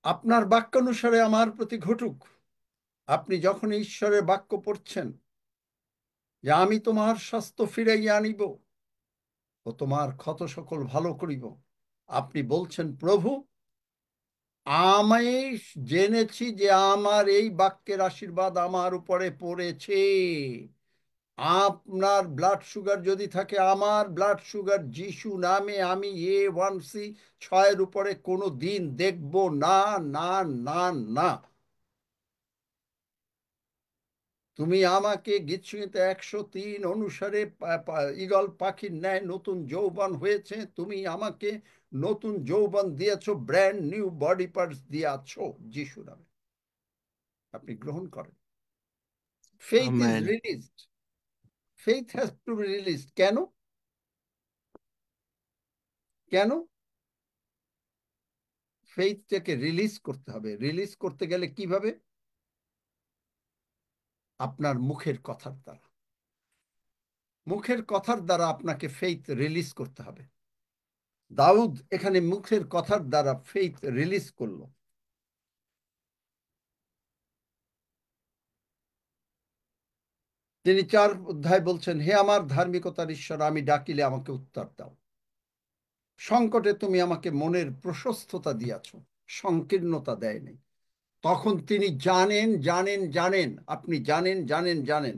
আপনার বাক্যানুসারে আমার প্রতি ঘটুক। আপনি যখন ঈশ্বরের বাক্য পড়ছেন যে আমি তোমার স্বাস্থ্য ফিরাইয়া আনিব ও তোমার ক্ষত সকল ভালো করিব, আপনি বলছেন প্রভু আমি জেনেছি যে আমার এই বাক্যের আশীর্বাদ আমার উপরে পড়েছে। আপনার ব্লাড সুগার যদি থাকে, আমার ব্লাড সুগার যিশু নামে আমি A1C 6 উপরে কোনো দিন দেখব না, না, না, না। তুমি আমাকে গীতসংহিতা 103 অনুসারে ঈগল পাখির ন্যায় নতুন যৌবন হয়েছে, তুমি আমাকে নতুন যৌবন দিয়েছ, ব্র্যান্ড নিউ বডি পার্টস দিয়েছ যিশু নামে। আপনি গ্রহণ করেন। Faith is released, faith has to B released. কেন? কেন? ফেইথটাকে রিলিজ করতে হবে। রিলিজ করতে গেলে কিভাবে? আপনার মুখের কথার দ্বারা। মুখের কথার দ্বারা আপনাকে ফেইথ রিলিজ করতে হবে। দাউদ এখানে মুখের কথার দ্বারা ফেইথ রিলিজ করলো। তিনি 4 অধ্যায় বলছেন, হে আমার ধার্মিকতার ঈশ্বর, আমি ডাকিলে আমাকে উত্তর দাও। সংকটে তুমি আমাকে মনের প্রশস্ততা দিয়াছ, সংকীর্ণতা দেয়নি। তখন তিনি জানেন, জানেন, জানেন, আপনি জানেন, জানেন, জানেন।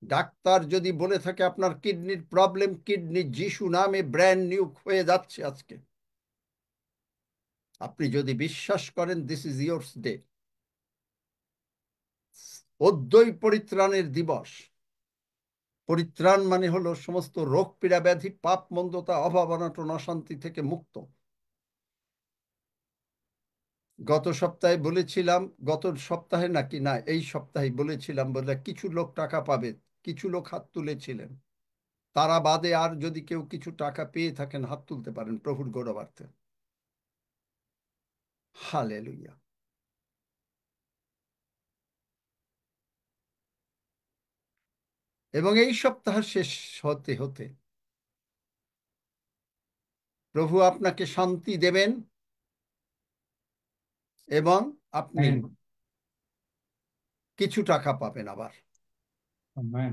ডাক্তার যদি বলে থাকে আপনার কিডনির প্রবলেম, কিডনি যিশু নামে ব্র্যান্ড নিউ হয়ে যাচ্ছে আজকে। আপনি যদি বিশ্বাস করেন, দিস ইজ ইয়োরস ডে। অদ্বৈ পরিত্রাণের দিবস। পরিত্রাণ মানে হলো সমস্ত রোগ পীড়া ব্যাধি পাপ মন্দতা অভাব অনটন অশান্তি থেকে মুক্ত। গত সপ্তাহে বলেছিলাম, গত সপ্তাহে নাকি না এই সপ্তাহে বলেছিলাম, বলে কিছু লোক টাকা পাবে, কিছু লোক হাত তুলেছিলেন। তারা বাদে আর যদি কেউ কিছু টাকা পেয়ে থাকেন হাত তুলতে পারেন প্রভুর গৌরবার্থে। হালেলুয়া। এবং এই সপ্তাহ শেষ হতে হতে প্রভু আপনাকে শান্তি দেবেন এবং আপনি কিছু টাকা পাবেন আবার। আমেন,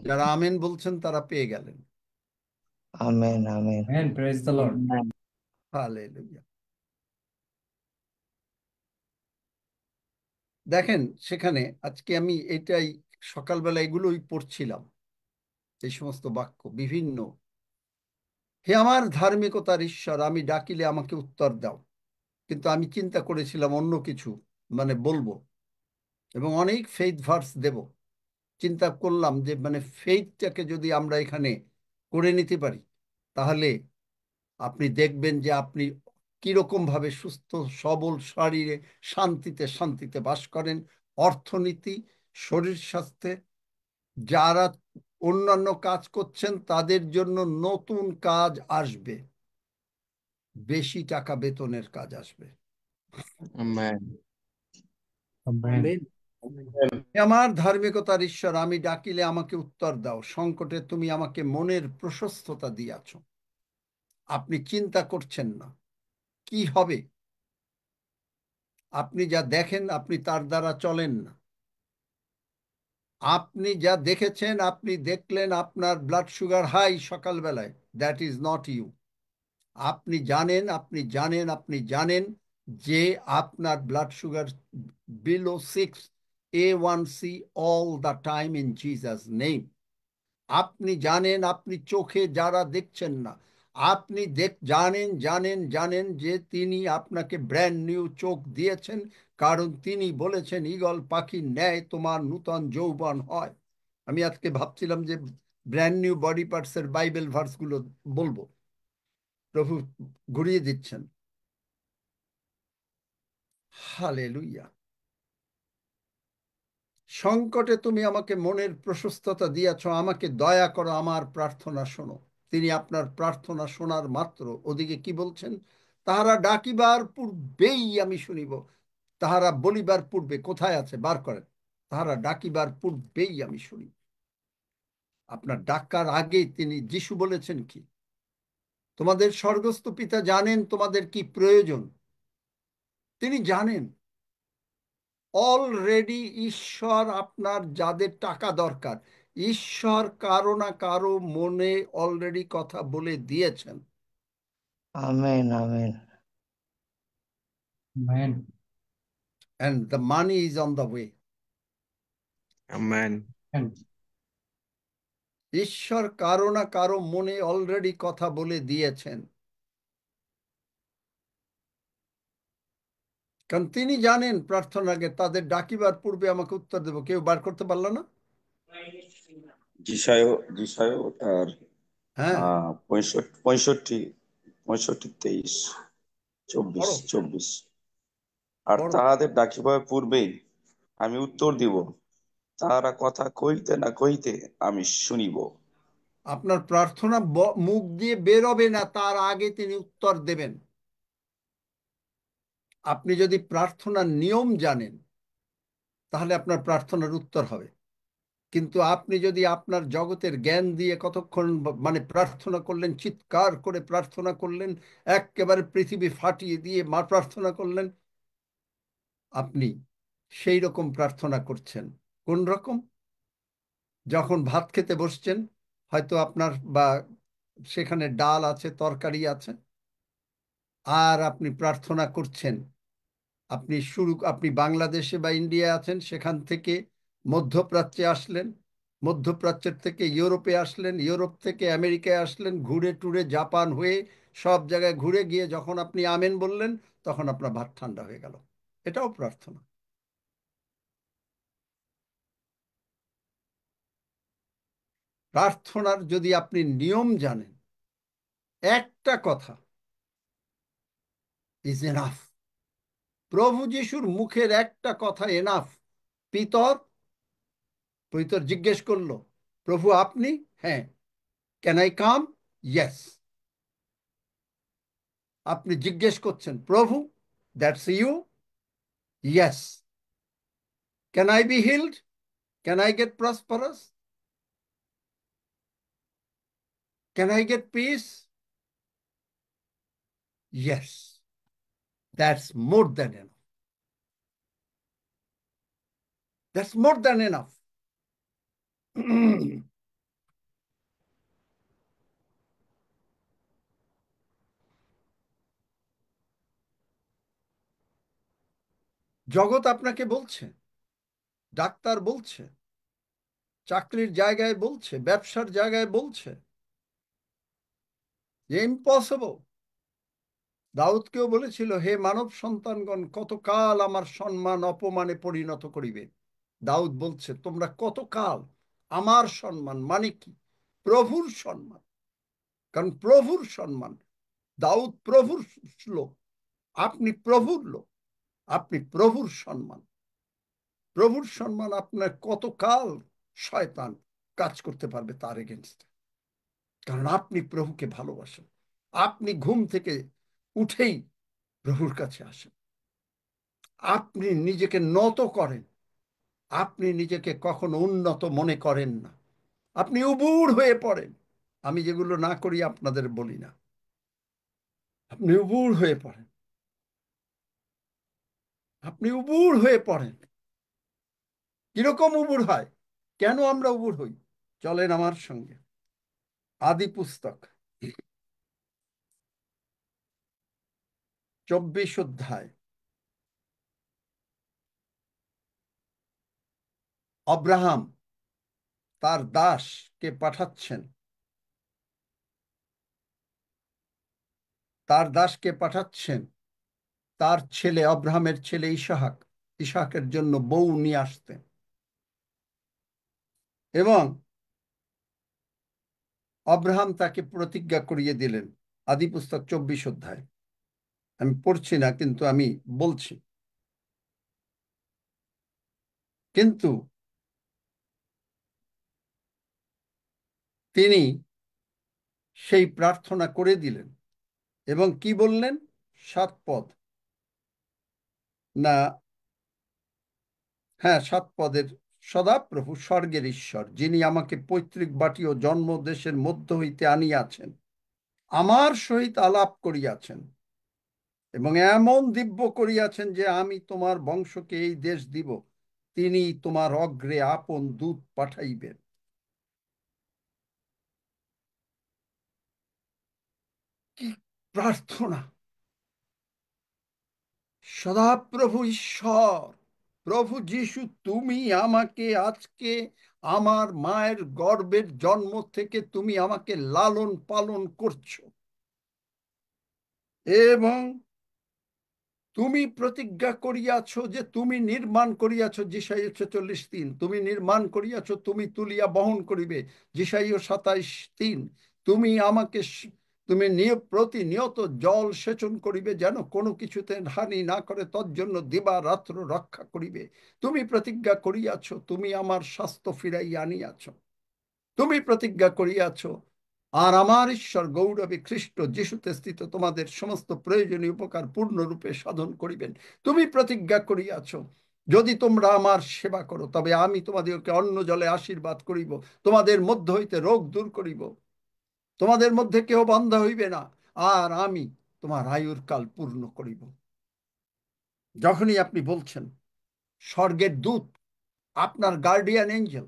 যারা আমেন বলছেন তারা পেয়ে গেলেন। Amen, amen. হালেলুয়া। দেখেন সেখানে আজকে আমি এটাই সকালবেলা এগুলোই পড়ছিলাম, এই সমস্ত বাক্য বিভিন্ন। হে আমার ধার্মিকতার ঈশ্বর, আমি ডাকিলে আমাকে উত্তর দাও। কিন্তু আমি চিন্তা করেছিলাম অন্য কিছু মানে বলবো, এবং অনেক ফেইথ ভার্স দেব। চিন্তা করলাম যে মানে ফেইথটাকে যদি আমরা এখানে করে নিতে পারি, তাহলে আপনি দেখবেন যে আপনি কিরকম ভাবে সুস্থ সবল শরীরে শান্তিতে শান্তিতে বাস করেন। অর্থনীতি, শরীর স্বাস্থ্যে, যারা অন্যান্য কাজ করছেন তাদের জন্য নতুন কাজ আসবে, বেশি টাকা বেতনের কাজ আসবে। আমেন। হে আমার ধার্মিকতার ঈশ্বর, আমি ডাকিলে আমাকে উত্তর দাও। সংকটে তুমি আমাকে মনের প্রশস্ততা দিয়াছ। আপনি চিন্তা করছেন না কি হবে। আপনি যা দেখেন আপনি তার দ্বারা চলেন না। আপনি যা দেখেছেন, আপনি দেখলেন আপনার ব্লাড সুগার হাই সকালবেলায়, দ্যাট ইজ নট ইউ। আপনি জানেন, আপনি জানেন, আপনি জানেন যে আপনার blood sugar below 6 A1C all the time in Jesus name. আপনি জানেন, আপনি চোখে যারা দেখছেন না, আপনি জানেন জানেন জানেন যে তিনি আপনাকে ব্র্যান্ড নিউ চোখ দিয়েছেন, কারণ তিনি বলেছেন ঈগল পাখির ন্যায় তোমার নূতন যৌবন হয়। আমি আজকে ভাবছিলাম যে ব্র্যান্ড নিউ বডি পার্টসের বাইবেল ভার্সগুলো বলবো, প্রভু ঘুরিয়ে দিচ্ছেন। হালেলুয়া। সংকটে তুমি আমাকে মনের প্রশস্ততা দিয়েছ, আমাকে দয়া করো, আমার প্রার্থনা শোনো। তিনি আপনার প্রার্থনা শোনার মাত্র, ওদিকে কি বলছেন, তাহারা ডাকিবার পূর্বেই আমি শুনিব। তাহারা বলিবার পূর্বে কোথায় আছে, বার করেন। তাহারা ডাকিবার পূর্বেই আমি শুনি। আপনার ডাকার আগে তিনি, যিশু বলেছেন কি, তোমাদের স্বর্গস্থ পিতা জানেন তোমাদের কি প্রয়োজন। তিনি জানেন অলরেডি। ঈশ্বর আপনার যাদের টাকা দরকার, ঈশ্বর কারো না কারো মনে অলরেডি কথা বলে দিয়েছেন। Amen amen amen. And the money is on the way. Amen. ঈশ্বর কারো না কারো মনে অলরেডি কথা বলে দিয়েছেন, কারণ তিনি জানেন প্রার্থনাকে তাদের ডাকিবার পূর্বে আমাকে উত্তর দেব। কেউ বার করতে পারলো না। যিশায় তার হ্যাঁ, 65 23 24 আর বড়। তাহাদের ডাকিবার পূর্বেই আমি উত্তর দিব, তাহারা কথা কইতে না কইতে আমি শুনিব। আপনার প্রার্থনা মুখ দিয়ে বেরোবে না, তার আগে তিনি উত্তর দেবেন। আপনি যদি প্রার্থনার নিয়ম জানেন তাহলে আপনার প্রার্থনার উত্তর হবে। কিন্তু আপনি যদি আপনার জগতের জ্ঞান দিয়ে কতক্ষণ মানে প্রার্থনা করলেন, চিৎকার করে প্রার্থনা করলেন, একেবারে পৃথিবী ফাটিয়ে দিয়ে প্রার্থনা করলেন, আপনি সেই রকম প্রার্থনা করছেন। কোন রকম? যখন ভাত খেতে বসছেন, হয়তো আপনার বা সেখানে ডাল আছে, তরকারি আছে, আর আপনি প্রার্থনা করছেন। আপনি বাংলাদেশে বা ইন্ডিয়া আছেন, সেখান থেকে মধ্যপ্রাচ্যে আসলেন, মধ্যপ্রাচ্যের থেকে ইউরোপে আসলেন, ইউরোপ থেকে আমেরিকায় আসলেন, ঘুরে টুরে জাপান হয়ে সব জায়গায় ঘুরে গিয়ে যখন আপনি আমেন বললেন, তখন আপনার ভাত ঠান্ডা হয়ে গেল। এটাও প্রার্থনা। প্রার্থনার যদি আপনি নিয়ম জানেন, একটা কথা ইজ এনাফ। প্রভু যিশুর মুখের একটা কথা এনাফ। পিতর জিজ্ঞেস করলো, প্রভু আপনি? হ্যাঁ। Can I come? ইয়েস। আপনি জিজ্ঞেস করছেন, প্রভু that's you? Yes. Can I be healed? Can I get prosperous? Can I get peace? Yes. That's more than enough. That's more than enough. জগৎ আপনাকে বলছে, ডাক্তার বলছে, চাকরির জায়গায় বলছে, ব্যবসার জায়গায় বলছে যে ইম্পসিবল। দাউদকেও বলেছিল, হে মানব সন্তানগণ, কতকাল আমার সম্মান অপমানে পরিণত করিবে। দাউদ বলছে, তোমরা কতকাল আমার সম্মান, মানে কি? প্রভুর সম্মান। কারণ প্রভুর সম্মান। দাউদ প্রভুর লোক, আপনি প্রভুর লোক, আপনি প্রভুর সম্মান। প্রভুর সম্মান আপনার কতকাল শয়তান কাজ করতে পারবে তার এগেনস্টে? কারণ আপনি প্রভুকে ভালোবাসেন। আপনি ঘুম থেকে উঠেই প্রভুর কাছে আসেন। আপনি নিজেকে নত করেন, আপনি নিজেকে কখনো উন্নত মনে করেন না, আপনি উবুড় হয়ে পড়েন। আমি যেগুলো না করি আপনাদের বলি না, আপনি উবুড় হয়ে পড়েন, আপনি উবুড় হয়ে পড়েন। কিরকম উবুড় হয়, কেন আমরা উবুড় হই? চলেন আমার সঙ্গে আদি পুস্তক 24 অধ্যায়। আব্রাহাম তার দাসকে পাঠাচ্ছেন, তার দাসকে পাঠাচ্ছেন তার ছেলে, আব্রাহামের ছেলে ইসহাক, ইসহাকের জন্য বউ নিয়ে আসতেন। এবং আব্রাহাম তাকে প্রতিজ্ঞা করিয়ে দিলেন। আদি পুস্তক 24 অধ্যায়, আমি পড়ছি না কিন্তু আমি বলছি। কিন্তু তিনি সেই প্রার্থনা করে দিলেন এবং কি বললেন? 7 পদ, না হ্যাঁ 7 পদের। সদাপ্রভু স্বর্গের ঈশ্বর, যিনি আমাকে পৈতৃক বাটি ও জন্ম দেশের মধ্য হইতে আনিয়াছেন, আমার সহিত আলাপ করিয়াছেন এবং এমন দিব্য করিয়াছেন যে আমি তোমার বংশকে এই দেশ দিব, তিনি তোমার অগ্রে আপন দূত পাঠাইবেন। কি প্রার্থনা! সদাপ্রভু ঈশ্বর, প্রভু যিশু, তুমি আমাকে আজকে আমার মায়ের গর্ভের জন্ম থেকে তুমি আমাকে লালন পালন করছো এবং তুমি প্রতিজ্ঞা করিয়াছ যে তুমি নির্মাণ করিয়াছ, যেসাইয় 46:3, তুমি নির্মাণ করিয়াছ, তুমি তুলিয়া বহন করিবে, যেসাইয় 27:3, তুমি আমাকে তুমি প্রতিনিয়ত জল সেচন করিবে, যেন কোনো কিছুতে হানি না করে, তজ্জন্য দিবা রাত্র রক্ষা করিবে। তুমি প্রতিজ্ঞা করিয়াছ, তুমি আমার স্বাস্থ্য ফিরাইয়া আনিয়াছ, তুমি প্রতিজ্ঞা করিয়াছ, আর আমার ঈশ্বর গৌরবে খ্রিস্ট যিশুতে স্থিত তোমাদের সমস্ত প্রয়োজনীয় উপকার পূর্ণরূপে সাধন করিবেন। তুমি প্রতিজ্ঞা করিয়াছ, যদি তোমরা আমার সেবা করো তবে আমি তোমাদেরকে অন্ন জলে আশীর্বাদ করিব, তোমাদের মধ্য হইতে রোগ দূর করিব, তোমাদের মধ্যে কেউ বান্ধা হইবে না, আর আমি তোমার আয়ুর কাল পূর্ণ করিব। যখনই আপনি বলছেন, স্বর্গের দূত, আপনার গার্ডিয়ান এঞ্জেল,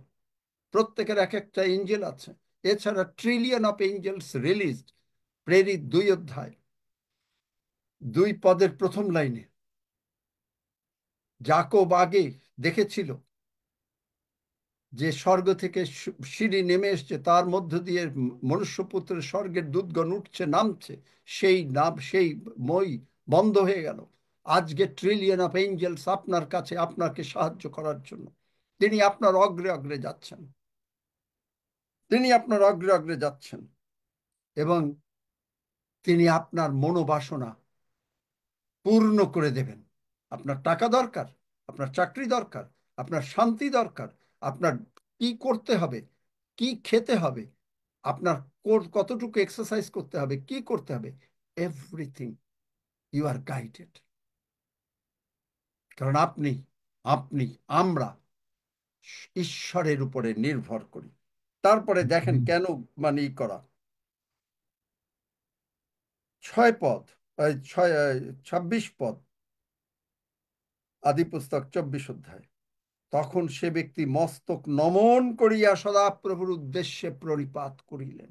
প্রত্যেকের এক একটা এঞ্জেল আছে, এছাড়া ট্রিলিয়ন অফ এঞ্জেলস রিলিজড, প্রেরিত 2 অধ্যায় 2 পদের প্রথম লাইনে। যাকব আগে দেখেছিল যে স্বর্গ থেকে সিঁড়ি নেমে এসছে, তার মধ্য দিয়ে মনুষ্যপুত্রের স্বর্গের দূতগণ উঠছে নামছে, সেই নাম সেই মই বন্ধ হয়ে গেল। আজকে ট্রিলিয়ন অফ এঞ্জেলস আপনার কাছে, আপনাকে সাহায্য করার জন্য। তিনি আপনার অগ্রে অগ্রে যাচ্ছেন, তিনি আপনার অগ্রে অগ্রে যাচ্ছেন এবং তিনি আপনার মনোবাসনা পূর্ণ করে দেবেন। আপনার টাকা দরকার, আপনার চাকরি দরকার, আপনার শান্তি দরকার, আপনার কি করতে হবে, কি খেতে হবে, আপনার কতটুকু এক্সারসাইজ করতে হবে, কি করতে হবে, এভরিথিং ইউ আর গাইডেড। কারণ আপনি আপনি আমরা ঈশ্বরের উপরে নির্ভর করি। তারপরে দেখেন কেন মানে করা 6 পদ, 26 পদ, আদি পুস্তক 24 অধ্যায়। তখন সে ব্যক্তি মস্তক নমন করিয়া সদাপ্রভুর উদ্দেশ্যে প্রণিপাত করিলেন।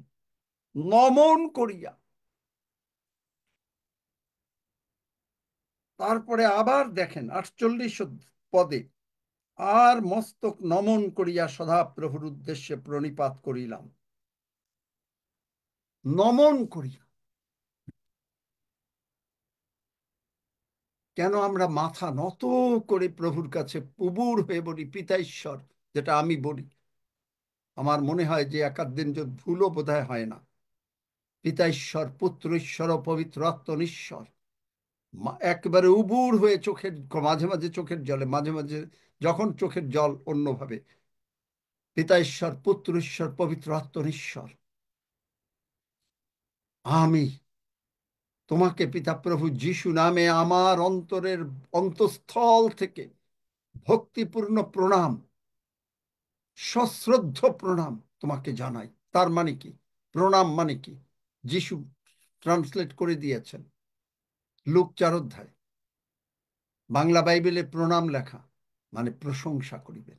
নমন করিয়া। তারপরে আবার দেখেন 48 পদে, আর মস্তক নমন করিয়া সদাপ্রভুর উদ্দেশ্যে প্রণিপাত করিলাম। নমন করিয়া। কেন আমরা মাথা নত করে প্রভুর কাছে উবুড় হয়ে বলি, পিতা ঈশ্বর, যেটা আমি বলি, আমার মনে হয় যে এক দিন যদি ভুলও বোধহয় হয় না। পিতা ঈশ্বর, পুত্র ঈশ্বর ও পবিত্র আত্মা ঈশ্বর। একেবারে উবুড় হয়ে চোখের, মাঝে মাঝে চোখের জলে, মাঝে মাঝে যখন চোখের জল অন্যভাবে। পিতা ঈশ্বর, পুত্র ঈশ্বর, পবিত্র আত্মা ঈশ্বর। আমি তোমাকে পিতা প্রভু যিশু নামে আমার অন্তরের অন্তঃস্থল থেকে ভক্তিপূর্ণ প্রণাম, সশ্রদ্ধ প্রণাম তোমাকে জানাই। তার মানে কি? প্রণাম মানে কি? যিশু ট্রান্সলেট করে দিয়েছেন লুক 4 অধ্যায়। বাংলা বাইবেলে প্রণাম লেখা মানে প্রশংসা করিবেন।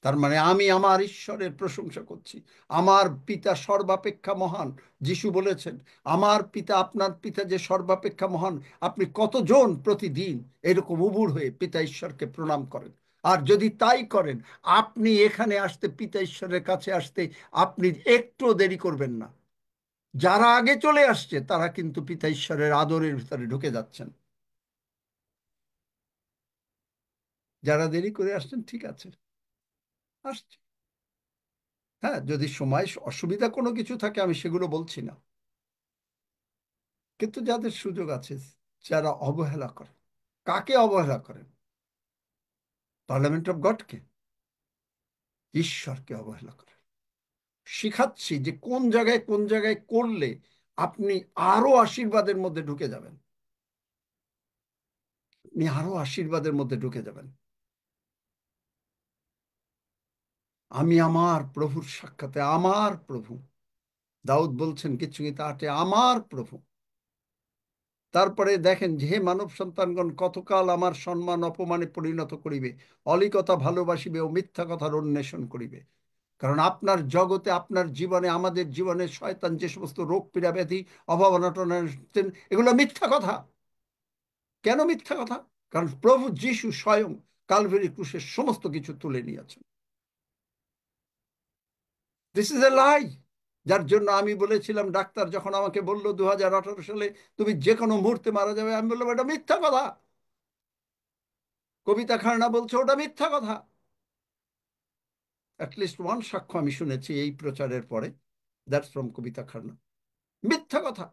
তার মানে আমি আমার ঈশ্বরের প্রশংসা করছি। আমার পিতা সর্বাপেক্ষা মহান। যিশু বলেছেন, আমার পিতা, আপনার পিতা যে সর্বাপেক্ষা মহান, আপনি কতজন প্রতিদিন এরকম উবুড় হয়ে পিতা ঈশ্বরকে প্রণাম করেন? আর যদি তাই করেন, আপনি এখানে আসতে, পিতা ঈশ্বরের কাছে আসতে আপনি একটু দেরি করবেন না। যারা আগে চলে আসছে তারা কিন্তু পিতা ঈশ্বরের আদরের ভিতরে ঢুকে যাচ্ছেন। যারা দেরি করে আসছেন, ঠিক আছে, আসছে। হ্যাঁ, যদি সময় অসুবিধা কোনো কিছু থাকে আমি সেগুলো বলছি না, কিন্তু যাদের সুযোগ আছে, যারা অবহেলা করে, কাকে অবহেলা করেন? পার্লামেন্ট অফ গডকে, ঈশ্বরকে অবহেলা করেন। শিখাচ্ছি যে কোন জায়গায় কোন জায়গায় করলে আপনি আরো আশীর্বাদের মধ্যে ঢুকে যাবেন। আপনি আরো আশীর্বাদের মধ্যে ঢুকে যাবেন। আমি আমার প্রভুর সাক্ষাতে, আমার প্রভু, দাউদ বলছেন গীতসংহিতা 8-এ, আমার প্রভু। তারপরে দেখেন যে, হে মানব সন্তানগণ, কতকাল আমার সম্মান অপমানে পরিণত করিবে, অলিকথা ভালোবাসিবে ও মিথ্যা কথার অন্বেষণ করিবে। কারণ আপনার জগতে, আপনার জীবনে, আমাদের জীবনে শয়তান যে সমস্ত রোগ পীড়া ব্যাধি অভাব অনটন, এগুলো মিথ্যা কথা। কেন মিথ্যা কথা? কারণ প্রভু যিশু স্বয়ং কালভারি ক্রুশে সমস্ত কিছু তুলে নিয়েছেন। দিস ইজ এ লাই। যার জন্য আমি বলেছিলাম, ডাক্তার যখন আমাকে বললো 2018 সালে তুমি যে কোনো মুহূর্তে মারা যাবে, আমি বললাম এটা মিথ্যা কথা। কবিতা খান্না বলছে ওটা মিথ্যা কথা। অ্যাটলিস্ট ওয়ান সাক্ষ্য আমি শুনেছি এই প্রচারের পরে, দ্যাটস ফ্রম কবিতা খান্না। মিথ্যা কথা।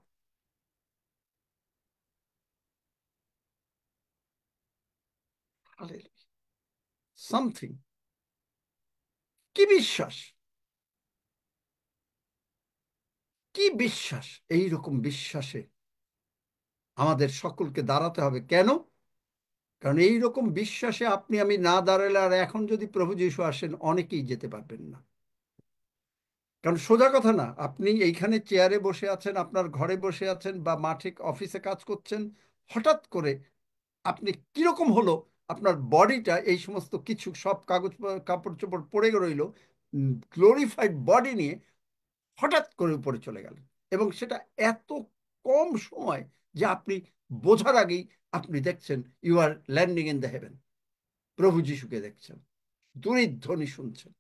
সামথিং। কি বিশ্বাস, কি বিশ্বাস! এইরকম বিশ্বাসে আমাদের সকলকে দাঁড়াতে হবে। কেন? কারণ এইরকম বিশ্বাসে আপনি আমি না দাঁড়ালে, আর এখন যদি প্রভু যীশু আসেন, অনেকেই যেতে পারবেন না। কারণ সোজা কথা না, আপনি এইখানে চেয়ারে বসে আছেন, আপনার ঘরে বসে আছেন, বা মাঠে অফিসে কাজ করছেন, হঠাৎ করে আপনি কিরকম হলো, আপনার বডিটা এই সমস্ত কিছু সব কাগজ কাপড় চোপড় পড়ে রইল, গ্লোরিফাইড বডি নিয়ে হঠাৎ করে উপরে চলে গেলেন, এবং সেটা এত কম সময় যে আপনি বোঝার আগেই আপনি দেখছেন you are landing in the heaven. প্রভু যিশুকে দেখছেন, দুনিধ্বনি শুনছেন।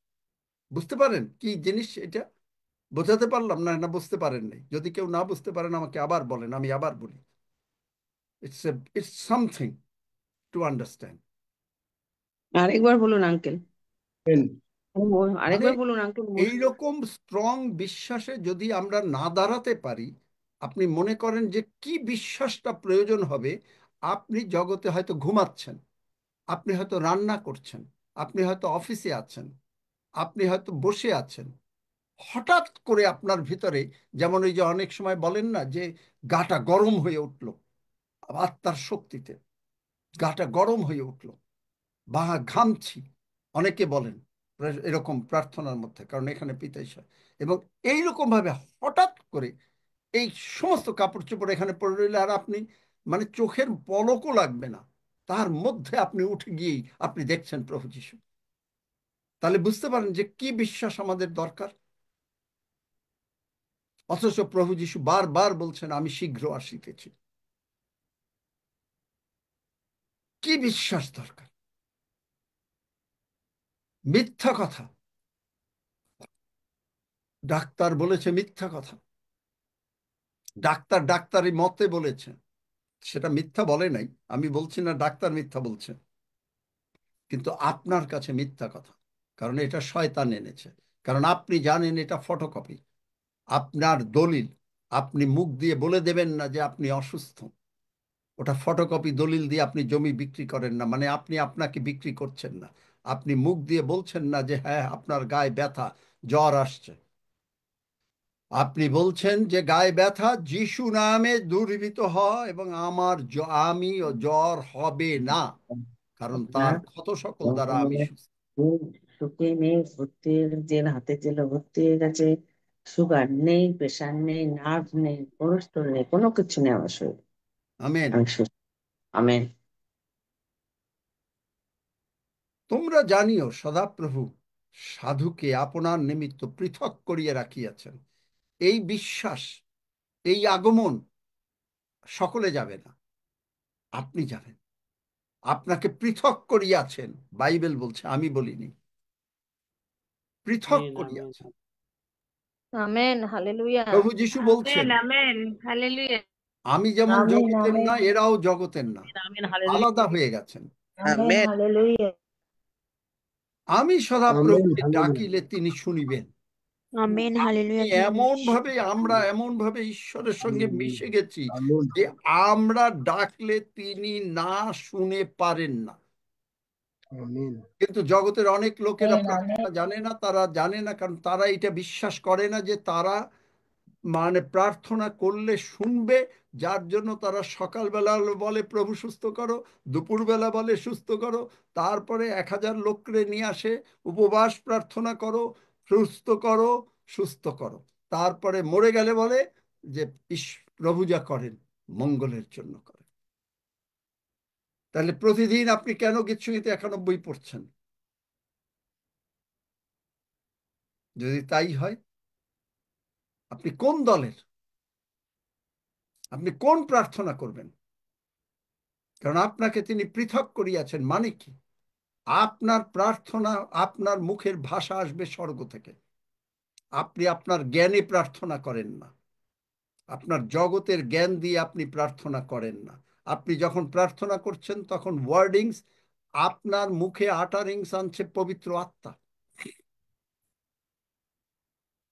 বুঝতে পারেন কি জিনিস এটা? বোঝাতে পারলাম না? না বুঝতে পারেন নাই? যদি কেউ না বুঝতে পারেন আমাকে আবার বলেন, আমি আবার বলি। It's something to understand. আরেকবার বলুন আঙ্কেল, মানে আরেকবার বলুন আঙ্কেল। এইরকম স্ট্রং বিশ্বাসে যদি আমরা না দাঁড়াতে পারি, আপনি মনে করেন যে কি বিশ্বাসটা প্রয়োজন হবে? আপনি জগতে হয়তো ঘুমাচ্ছেন, আপনি হয়তো রান্না করছেন, আপনি হয়তো অফিসে আছেন, আপনি হয়তো বসে আছেন, হঠাৎ করে আপনার ভিতরে, যেমন ওই যে অনেক সময় বলেন না যে গাটা গরম হয়ে উঠল, আত্মার শক্তিতে গাটা গরম হয়ে উঠল, বা ঘামছি, অনেকে বলেন এরকম প্রার্থনার মধ্যে, কারণ এখানে পিতা ঈশ্বর। এবং এইরকম ভাবে হঠাৎ করে এই সমস্ত কাপড় চোপড় এখানে পড়ে রইলে, আর আপনি মানে চোখের পলকও লাগবে না, তার মধ্যে আপনি উঠে গিয়েই আপনি দেখছেন প্রভু যিশু। তাহলে বুঝতে পারেন যে কি বিশ্বাস আমাদের দরকার। অথচ প্রভু যিশু বারবার বলছেন আমি শীঘ্র আসিতেছি। কি বিশ্বাস দরকার! মিথ্যা কথা ডাক্তার বলেছে, মিথ্যা কথা ডাক্তার ডাক্তারি মতে বলেছে, সেটা মিথ্যা বলে নাই, আমি বলছি না ডাক্তার মিথ্যা বলছে, কিন্তু আপনার কাছে মিথ্যা কথা, কারণ এটা শয়তান এনেছে। কারণ আপনি জানেন এটা ফটোকপি, আপনার দলিল। আপনি মুখ দিয়ে বলে দেবেন না যে আপনি অসুস্থ, ওটা ফটোকপি দলিল দিয়ে আপনি জমি বিক্রি করেন না, মানে আপনি আপনাকে বিক্রি করছেন না। আপনি মুখ দিয়ে বলছেন না যে হ্যাঁ আপনার গায়ে ব্যথা, জ্বর আসছে, আপনি বলছেন যে গায়ে ব্যথা যিশু নামে দূরীভূত হয় এবং আমার আমি ও জ্বর হবে না, কারণ তার ক্ষত সকল দ্বারা আমি সুস্থ। সুখে নেই, ভর্তির জেল হাতে জেল ভর্তি হয়ে গেছে, সুগার নেই, প্রেশার নেই, নার্ভ নেই, কোলেস্ট্রল নেই, কোনো কিছু নেই আমার শরীরে। আমেন। আমি সুস্থ। আমেন। তোমরা জানিও সদাপ্রভু সাধুকে আপনার নিমিত্ত পৃথক করিয়া রাখিয়াছেন। এই বিশ্বাস, এই আগমন সকলে যাবে না, আপনি যাবেন। আপনাকে পৃথক করিয়াছেন, বাইবেল বলছে, আমি বলিনি। পৃথক করিয়াছেন। Amen, hallelujah. প্রভু যিশু বলছেন, আমেন, হালেলুয়া। আমি যেমন আমেন, জগতের আমেন। না, এরাও জগতের না, আমেন হালেলুয়া আলাদা হয়ে গেছেন। Amen, hallelujah. আমি সদাপ্রভুকে ডাকিলে তিনি শুনিবেন। Amen, hallelujah. আমরা এমন ভাবে ঈশ্বরের সঙ্গে মিশে গেছি যে আমরা ডাকলে তিনি না শুনে পারেন না। কিন্তু জগতের অনেক লোকেরা প্রার্থনা জানে না, তারা জানে না, কারণ তারা এটা বিশ্বাস করে না যে তারা মানে প্রার্থনা করলে শুনবে, যার জন্য তারা সকালবেলা বলে প্রভু সুস্থ করো, দুপুরবেলা বলে সুস্থ করো, তারপরে 1000 লোকরে নিয়ে আসে, উপবাস প্রার্থনা করো, সুস্থ করো, সুস্থ করো, তারপরে মরে গেলে বলে যে প্রভু যা করেন মঙ্গলের জন্য করেন। তাহলে প্রতিদিন আপনি কেন গীতসংহিতা 91 পড়ছেন? যদি তাই হয়, আপনি কোন দলের? আপনি কোন প্রার্থনা করবেন? কারণ আপনাকে তিনি পৃথক করিয়াছেন, মানে কি? আপনার প্রার্থনা, আপনার মুখের ভাষা আসবে স্বর্গ থেকে। আপনি আপনার জ্ঞানে প্রার্থনা করেন না, আপনার জগতের জ্ঞান দিয়ে আপনি প্রার্থনা করেন না। আপনি যখন প্রার্থনা করছেন তখন ওয়ার্ডিংস, আপনার মুখে আটারিংস আনছে পবিত্র আত্মা।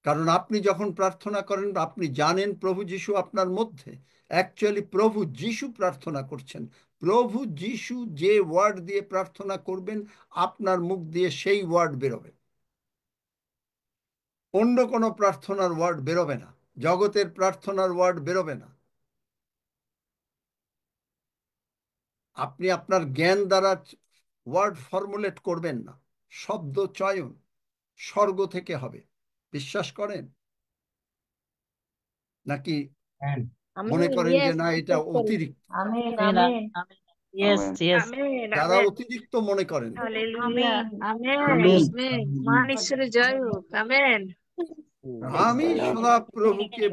কারণ আপনি যখন প্রার্থনা করেন, আপনি জানেন প্রভু যিশু আপনার মধ্যে। অ্যাকচুয়ালি প্রভু যিশু প্রার্থনা করছেন। প্রভু যিশু যে ওয়ার্ড দিয়ে প্রার্থনা করবেন, আপনার মুখ দিয়ে সেই ওয়ার্ড বেরোবে, অন্য কোনো প্রার্থনার ওয়ার্ড বেরোবে না, জগতের প্রার্থনার ওয়ার্ড বেরোবে না। আপনি আপনার জ্ঞান দ্বারা ওয়ার্ড ফর্মুলেট করবেন না, শব্দ চয়ন স্বর্গ থেকে হবে। বিশ্বাস করেন নাকি মনে করেন যে না এটা অতিরিক্ত? Amen, amen amen. Yes yes amen, যারা আমেন। অতিরিক্ত মনে করেন, হালেলুয়া। Amen, amen amen. মহান ঈশ্বরের জয় হোক। আমেন। আমি সদাপ্রভুকে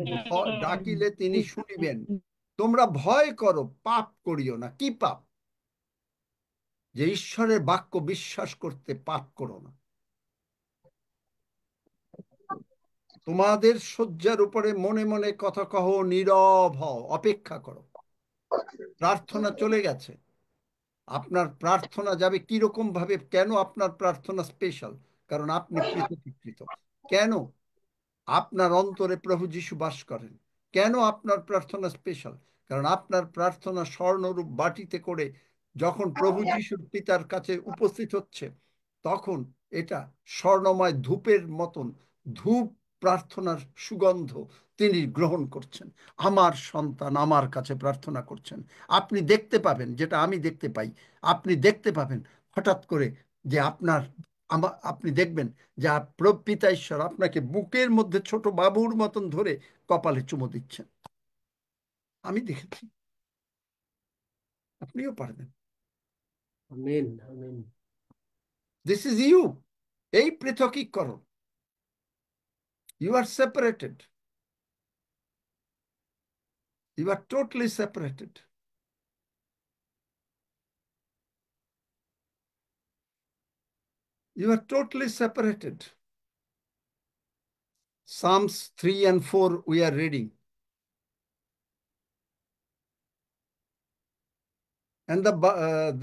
ডাকিলে তিনি শুনিবেন। তোমরা ভয় করো, পাপ করিও না। কি পাপ? যে ঈশ্বরের বাক্য বিশ্বাস করতে পাপ করো না। তোমাদের শয্যার উপরে মনে মনে কথা কহ, নীরব হও, অপেক্ষা করো। প্রার্থনা চলে গেছে, আপনার প্রার্থনা যাবে কিরকম ভাবে? কেন আপনার প্রার্থনা স্পেশাল? কারণ আপনি পৃথকীকৃত। কেন? আপনার অন্তরে প্রভু যিশু বাস করেন। কেন আপনার প্রার্থনা স্পেশাল? কারণ আপনার প্রার্থনা স্বর্ণরূপ বাটিতে করে যখন প্রভু যিশুর পিতার কাছে উপস্থিত হচ্ছে, তখন এটা স্বর্ণময় ধূপের মতন, ধূপ প্রার্থনার সুগন্ধ তিনি গ্রহণ করছেন। আমার সন্তান আমার কাছে প্রার্থনা করছেন। আপনি দেখতে পাবেন, যেটা আমি দেখতে পাই, আপনি দেখতে পাবেন হঠাৎ করে যে আপনি দেখবেন যে পিতা ঈশ্বর আপনাকে বুকের মধ্যে ছোট বাবুর মতন ধরে কপালে চুমো দিচ্ছেন। আমি দেখেছি, আপনিও পারবেন। Amen amen. This is you. এই পৃথকীকরণ। You are separated, you are totally separated. You are totally separated. Psalms 3 and 4 we are reading. And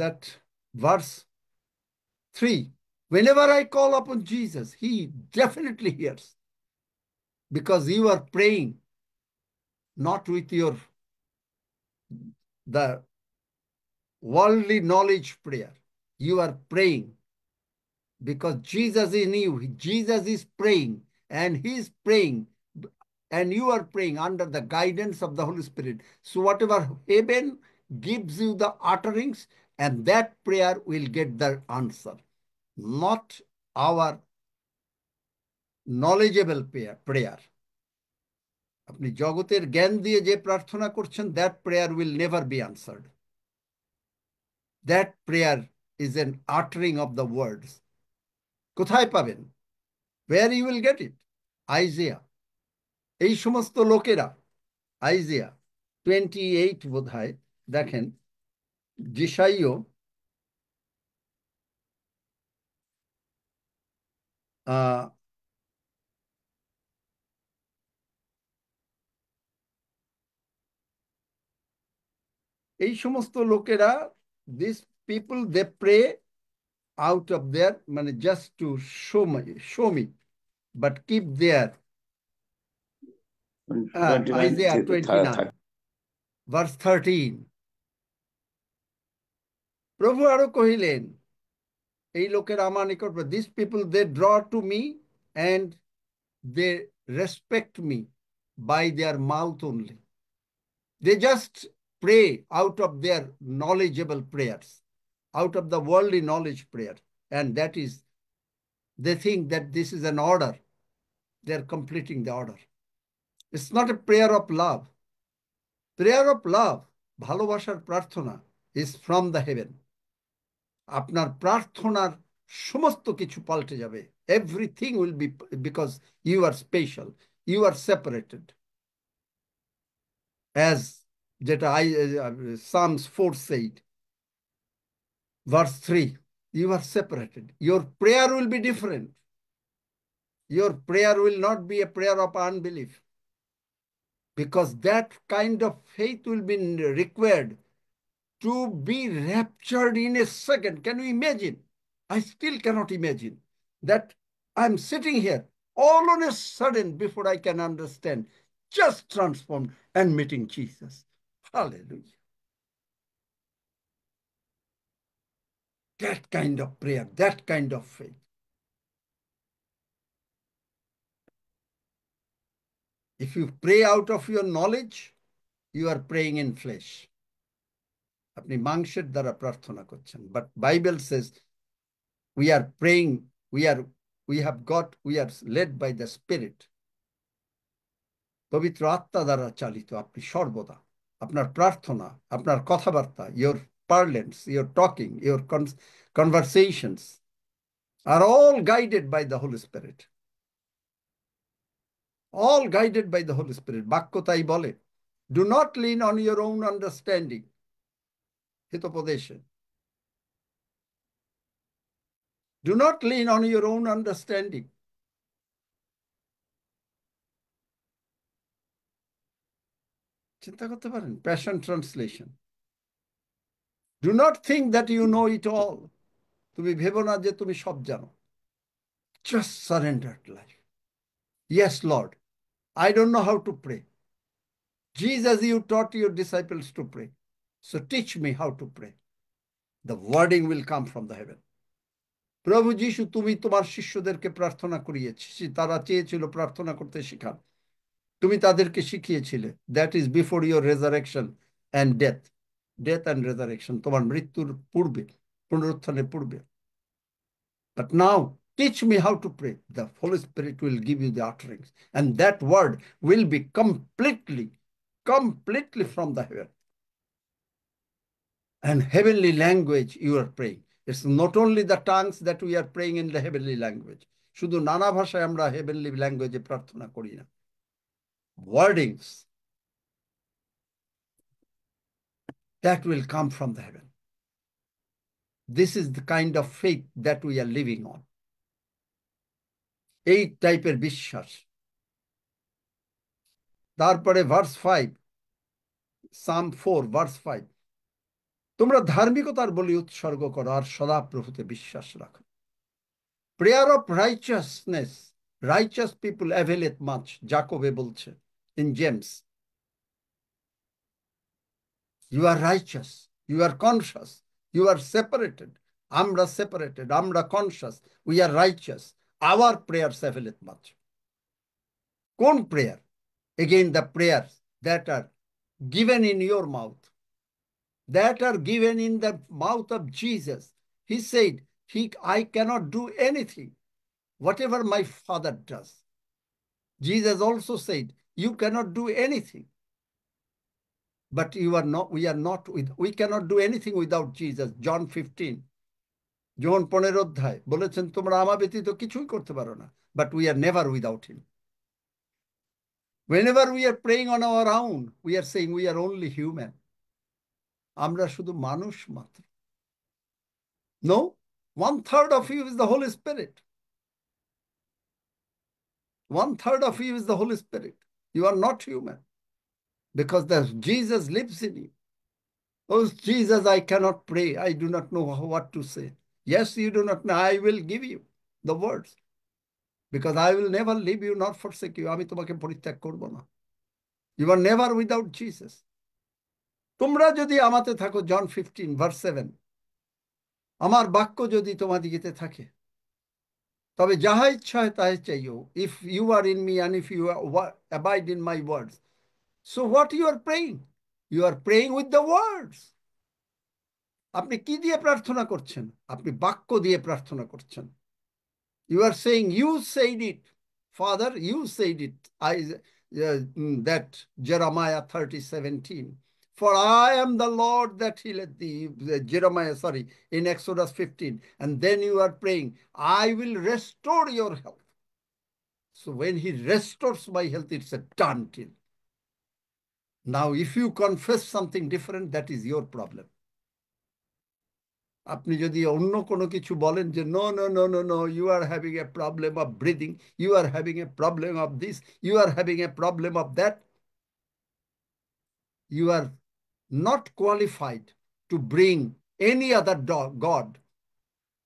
that verse 3, whenever I call upon Jesus, he definitely hears. Because you are praying not with the worldly knowledge prayer. You are praying because Jesus is in you. Jesus is praying, and he is praying and you are praying under the guidance of the Holy Spirit. So whatever heaven gives you the utterings, and that prayer will get the answer, not our knowledgeable prayer. আপনি জগতের জ্ঞান দিয়ে যে প্রার্থনা করছেন, that prayer will never be answered. That prayer is an uttering of the words. কোথায় পাবেন? Where you will get it? Isaiah. এই সমস্ত লোকেরা, Isaiah 28 বোধহয়, দেখেন যিশাইও এই সমস্ত লোকেরা, this people they pray out of their, মানে just to show me, but keep their Isaiah 29 verse 13. প্রভু আরো কহিলেন, এই লোকেরা আমার নিকট, this people they draw to me and they respect me by their mouth only. They just pray out of their knowledgeable prayers, out of the worldly knowledge prayer. And that is, they think that this is an order. They're completing the order. It's not a prayer of love. Prayer of love, ভালোবাসার প্রার্থনা, is from the heaven. আপনার প্রার্থনার সমস্ত কিছু পাল্টে যাবে. Everything will be, because you are special. You are separated. As যেটা Psalms 4 said, verse 3, you are separated. Your prayer will be different. Your prayer will not be a prayer of unbelief, because that kind of faith will be required to be raptured in a second. Can you imagine? I still cannot imagine that I'm sitting here, all on a sudden, before I can understand, just transformed and meeting Jesus. Hallelujah. That kind of prayer, that kind of faith. If you pray out of your knowledge, you are praying in flesh. আপনি মাংসের দ্বারা প্রার্থনা করছেন। But Bible says we are praying, we are led by the Spirit. পবিত্র আত্মা দ্বারা চালিত আপনি সর্বদা আপনার প্রার্থনা, আপনার কথাবার্তা, your parlance, your talking, your conversations are all guided by the Holy Spirit. All guided by the Holy Spirit. বাক্য তাই বলে, do not lean on your own understanding. হিতোপদেশে, do not lean on your own understanding. চিন্তা করতে পারেন, Passion Translation. Do not think that you know it all. তুমি ভেবো না যে তুমি সব জানো। Just surrendered life. Yes, Lord, I don't know how to pray. Jesus, you taught your disciples to pray. So teach me how to pray. The wording will come from the heaven. প্রভু যিশু, তুমি তোমার শিষ্যদেরকে প্রার্থনা করিয়েছি, তারা চেয়েছিল প্রার্থনা করতে শিখান, তুমি তাদেরকে শিখিয়েছিলে। That is before your resurrection and death and resurrection, তোমার মৃত্যুর পূর্বে, পুনরুত্থানের পূর্বে। But now teach me how to pray. The Holy Spirit will give you the utterings, and that word will be completely from the heaven. And heavenly language you are praying. It's not only the tongues that we are praying in the heavenly language. শুধু নানা ভাষায় আমরা heavenly language প্রার্থনা করি না। Wordings that will come from the heaven. This is the kind of faith that we are living on. এই টাইপের বিশ্বাস। তারপরে verse 5, Psalm 4 verse 5, তোমরা ধার্মিকতার বলি উৎসর্গ করো আর সদা প্রভুতে বিশ্বাস রাখো। Prayer of righteousness, righteous people availeth much, জাকবে বলছে in James. You are righteous, you are conscious, you are separated. আমরা separated, আমরা conscious, we are righteous. Our prayers availeth much. কোন prayer? Again, the prayers that are given in your mouth, that are given in the mouth of Jesus. He said, I cannot do anything, whatever my Father does. Jesus also said, you cannot do anything. But we cannot do anything without Jesus. John 15. John 15 অধ্যায় বলেছেন, তোমরা আমার ব্যতীত কিছুই করতে পারো না। But we are never without him. Whenever we are praying on our own, we are saying we are only human. আমরা শুধু মানুষ মাত্র। No, 1/3 of you is the Holy Spirit. 1/3 of you is the Holy Spirit. You are not human because Jesus lives in you. Oh, Jesus, I cannot pray. I do not know what to say. Yes, you do not know. I will give you the words because I will never leave you nor forsake you. আমি তোমাকে পরিত্যাগ করব না। You are never without Jesus. তোমরা যদি আমাতে থাকো, John 15 verse 7, আমার বাক্য যদি তোমাদিগতে থাকে, তবে যাহা ইচ্ছা হয় তাই চাইও। If you are in me and if you abide in my words. So what you are praying? You are praying with the words. আপনি কি দিয়ে প্রার্থনা করছেন? আপনি বাক্য দিয়ে প্রার্থনা করছেন। You are saying, you said it, Father, you said it. That Jeremiah 30:17. For I am the Lord that healeth thee. In Exodus 15. And then you are praying, I will restore your health. So when he restores my health, it's a done deal. Now, if you confess something different, that is your problem. আপনি যদি অন্য কোনো কিছু বলেন যে no, no, no, no, no, you are having a problem of breathing, you are having a problem of this, you are having a problem of that, you are not qualified to bring any other God.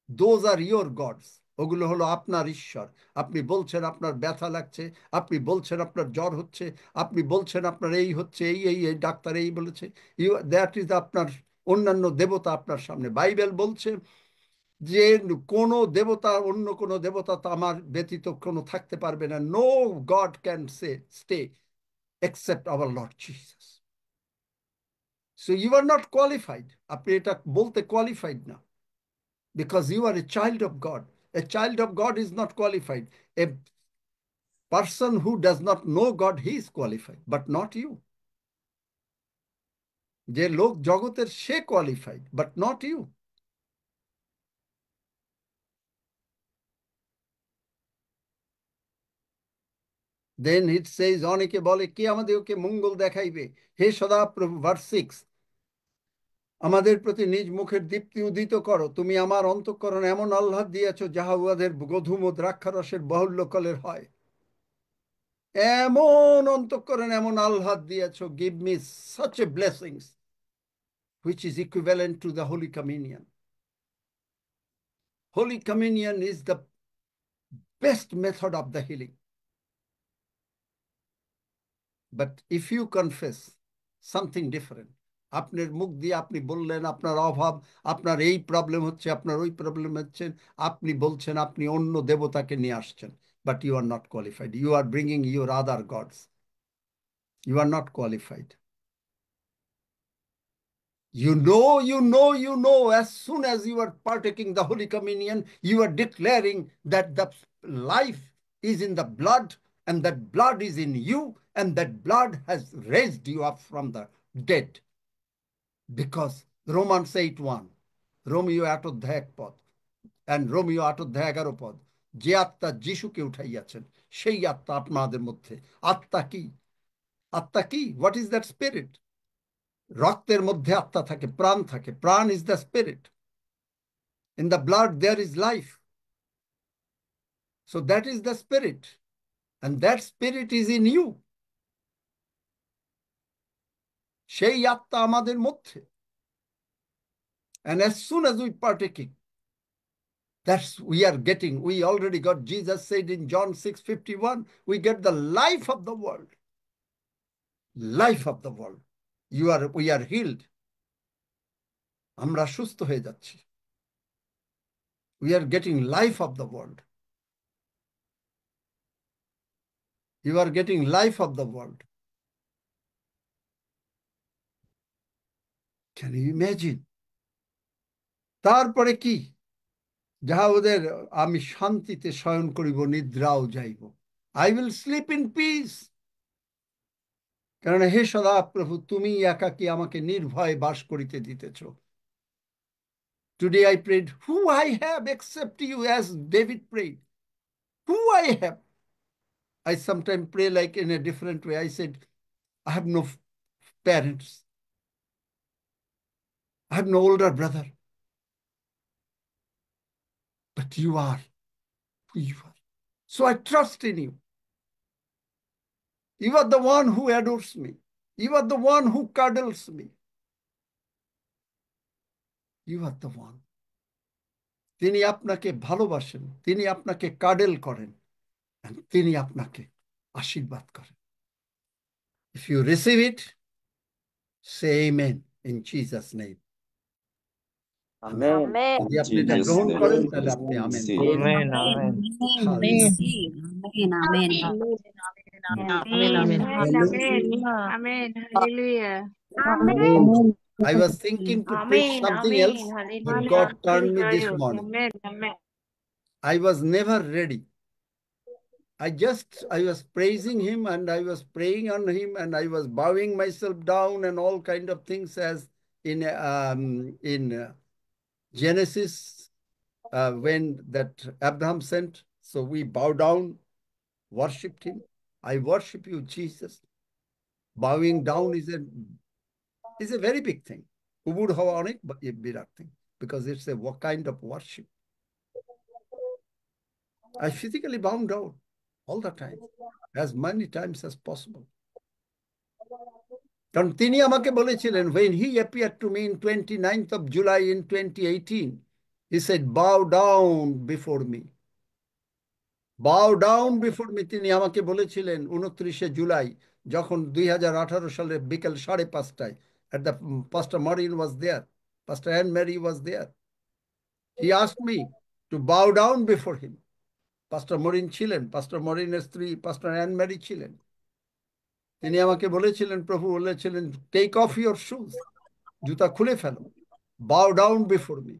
Those are your gods. ওগুলো হলো আপনার ঈশ্বর। আপনি বলছেন আপনার ব্যথা লাগছে, আপনি বলছেন আপনার জ্বর হচ্ছে, আপনি বলছেন আপনার এই হচ্ছে, এই ডাক্তার এই বলেছে, দ্যাট ইজ আপনার অন্যান্য দেবতা আপনার সামনে। বাইবেল বলছে যে কোনো দেবতা, অন্য কোনো দেবতা তো আমার ব্যতীত কোনো থাকতে পারবে না। No God can stay except our Lord Jesus. So you are not qualified. আপনি এটা বলতে কোয়ালিফাইড না, because you are a child of God. A child of God is not qualified. A person who does not know God, he is qualified, but not you. যে লোক জগতের সে qualified, but not you. Then it says, অনেকে বলে কে আমাদেরকে মঙ্গল দেখাইবে? হে সদাপ্রভু, ভার্স 6, আমাদের প্রতি নিজ মুখের দীপ্তি উদিত করো। তুমি আমার অন্তঃকরণ এমন আহ্লাদ দিয়েছ, যাহা উহাদের গধূম ও দ্রাক্ষারসের বাহুল্যকলের হয়। এমন অন্তঃকরণ এমন আহ্লাদ দিয়েছ, give me such a blessings which is equivalent to the Holy Communion. Holy Communion is the best method of the healing. But if you confess something different, আপনার মুখ দিয়ে আপনি বললেন আপনার অভাব, আপনার এই প্রবলেম হচ্ছে, আপনার ওই প্রবলেম হচ্ছে, আপনি বলছেন আপনি অন্য দেবতাকে নিয়ে আসছেন, but you are not qualified. You are bringing your other gods. You are not qualified. You know, as soon as you are partaking the Holy Communion, you are declaring that the life is in the blood, and that blood is in you, and that blood has raised you up from the dead. Because Romans 8:1, রোমীয় 8 অধ্যায় 1 পদ, and রোমীয় 8 অধ্যায় 11 পদ, যে আত্মা যিশুকে উঠাইয়াছেন সেই আত্মা আপনাদের মধ্যে। আত্মা কি? আত্মা কি? What is that spirit? রক্তের মধ্যে আত্মা থাকে, প্রাণ থাকে। প্রাণ is the spirit. In the blood there is life. So that is the spirit, and that spirit is in you. সেই আত্মা আমাদের মধ্যে। And as soon as we partaking, we already got, Jesus said in John 6:51, we get the life of the world. Life of the world. We are healed. আমরা সুস্থ হয়ে যাচ্ছি। We are getting life of the world. You are getting life of the world. Can you imagine? তারপরে কি? যাহা ওদের আমি শান্তিতে শয়ন করিব, নিদ্রাও যাইব। I will sleep in peace. কারণ হে সদা প্রভু, তুমি একাকী আমাকে নির্ভয়ে বাস করিতে দিতেছ। Today I prayed, who I have except you, as David prayed. Who I have. I sometimes pray like in a different way. I said, I have no parents. I have no older brother. But you are who you are. So I trust in you. You are the one who adores me. You are the one who cuddles me. You are the one. তিনি আপনাকে ভালোবাসেন, তিনি আপনাকে কাডেল করেন, তিনি আপনাকে আশীর্বাদ করেন। If you receive it, say amen in Jesus' name. Amen. Amen. যদি আপনি এটা Jesus' গ্রহণ name. করেন তাহলে আপনি We আমেন say বলবেন। Amen, amen. Hallelujah. Amen, amen. Amen. Hallelujah. I was thinking to preach Amen. something Amen. else, but Hallelujah. God turned me Praise this you. morning. Amen. Amen. I was never ready. I was praising him and I was praying on him and I was bowing myself down and all kind of things as in Genesis when that Abraham sent. So we bow down, worshipped him. I worship you, Jesus. Bowing down is a very big thing. Ubud hawa onek birat thing because it's a kind of worship. I physically bow down all the time, as many times as possible. কারণ তিনি আমাকে বলেছিলেন, when he appeared to me in 29th of July in 2018, he said, bow down before me. Bow down before me. তিনি আমাকে বলেছিলেন 29শে জুলাই যখন 2018 সালের বিকেল 5:30টায় at the Pastor Maureen was there. Pastor Anne Mary was there. He asked me to bow down before him. Pastor Maureen ছিলেন, Pastor Maureenের স্ত্রী Pastor Anne Mary ছিলেন। তিনি আমাকে বলেছিলেন, প্রভু বলেছিলেন, টেক অফ ইউর শুজ, জুতা খুলে ফেলো, বাও ডাউন বিফোর মি,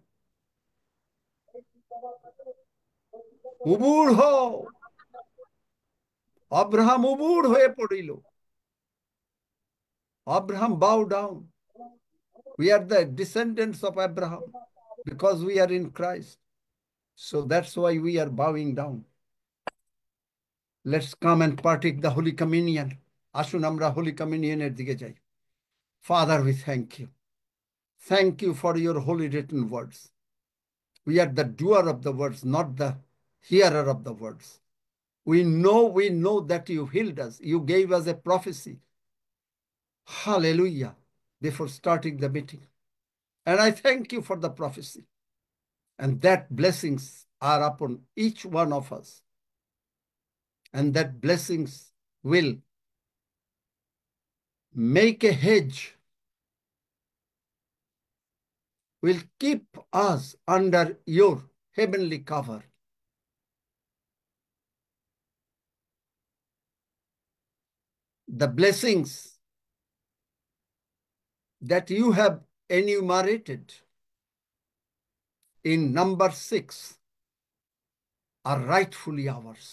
উবুড় হও। আব্রাহাম উবুড় হয়ে পড়িল। Abraham bowed down. We are the descendants of Abraham because we are in Christ. So that's why we are bowing down. Let's come and partake the Holy Communion. আসুন আমরা Holy Communionের দিকে যাই। Father, we thank you. Thank you for your holy written words. We are the doer of the words, not the hearer of the words. We know that you healed us. You gave us a prophecy. Hallelujah. Before starting the meeting. And I thank you for the prophecy. And that blessings are upon each one of us. And that blessings will make a hedge, will keep us under your heavenly cover. The blessings that you have enumerated in number 6 are rightfully ours.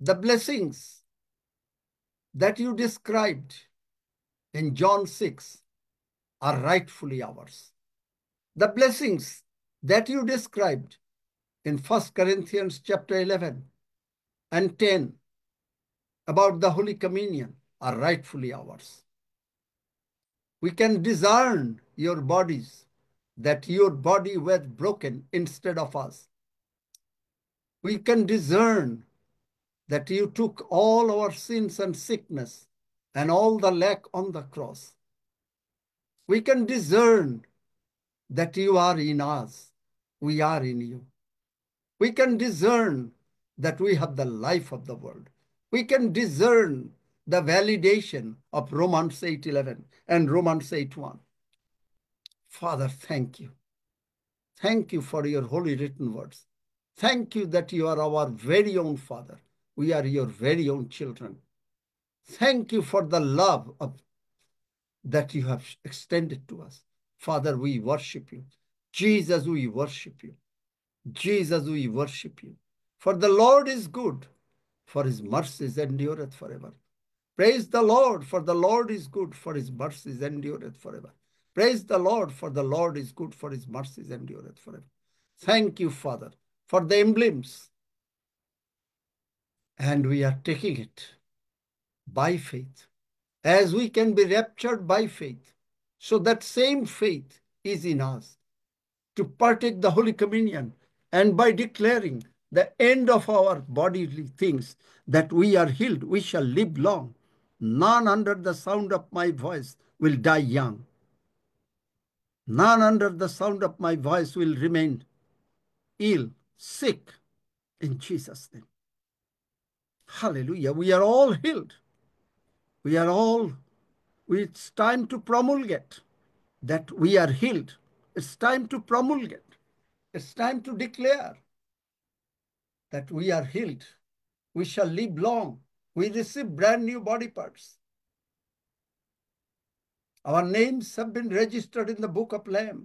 The blessings that you described in John 6 are rightfully ours. The blessings that you described in 1 Corinthians chapter 11 and 10 about the Holy Communion are rightfully ours. We can discern your bodies, that your body was broken instead of us. We can discern that you took all our sins and sickness and all the lack on the cross. We can discern that you are in us, we are in you. We can discern that we have the life of the world. We can discern the validation of Romans 8:11 and Romans 8:1. Father, thank you. Thank you for your holy written words. Thank you that you are our very own Father. We are your very own children. Thank you for the love that you have extended to us. Father, we worship you. Jesus, we worship you. Jesus, we worship you. For the Lord is good, for his mercies endureth forever. Praise the Lord, for the Lord is good, for his mercies endureth forever. Praise the Lord, for the Lord is good, for his mercies endureth forever. Thank you, Father, for the emblems. And we are taking it by faith, as we can be raptured by faith. So that same faith is in us to partake the Holy Communion, and by declaring the end of our bodily things, that we are healed, we shall live long. None under the sound of my voice will die young. None under the sound of my voice will remain ill, sick, in Jesus' name. Hallelujah. We are all healed. It's time to promulgate that we are healed. It's time to promulgate. It's time to declare that we are healed. We shall live long. We receive brand new body parts. Our names have been registered in the book of Lamb.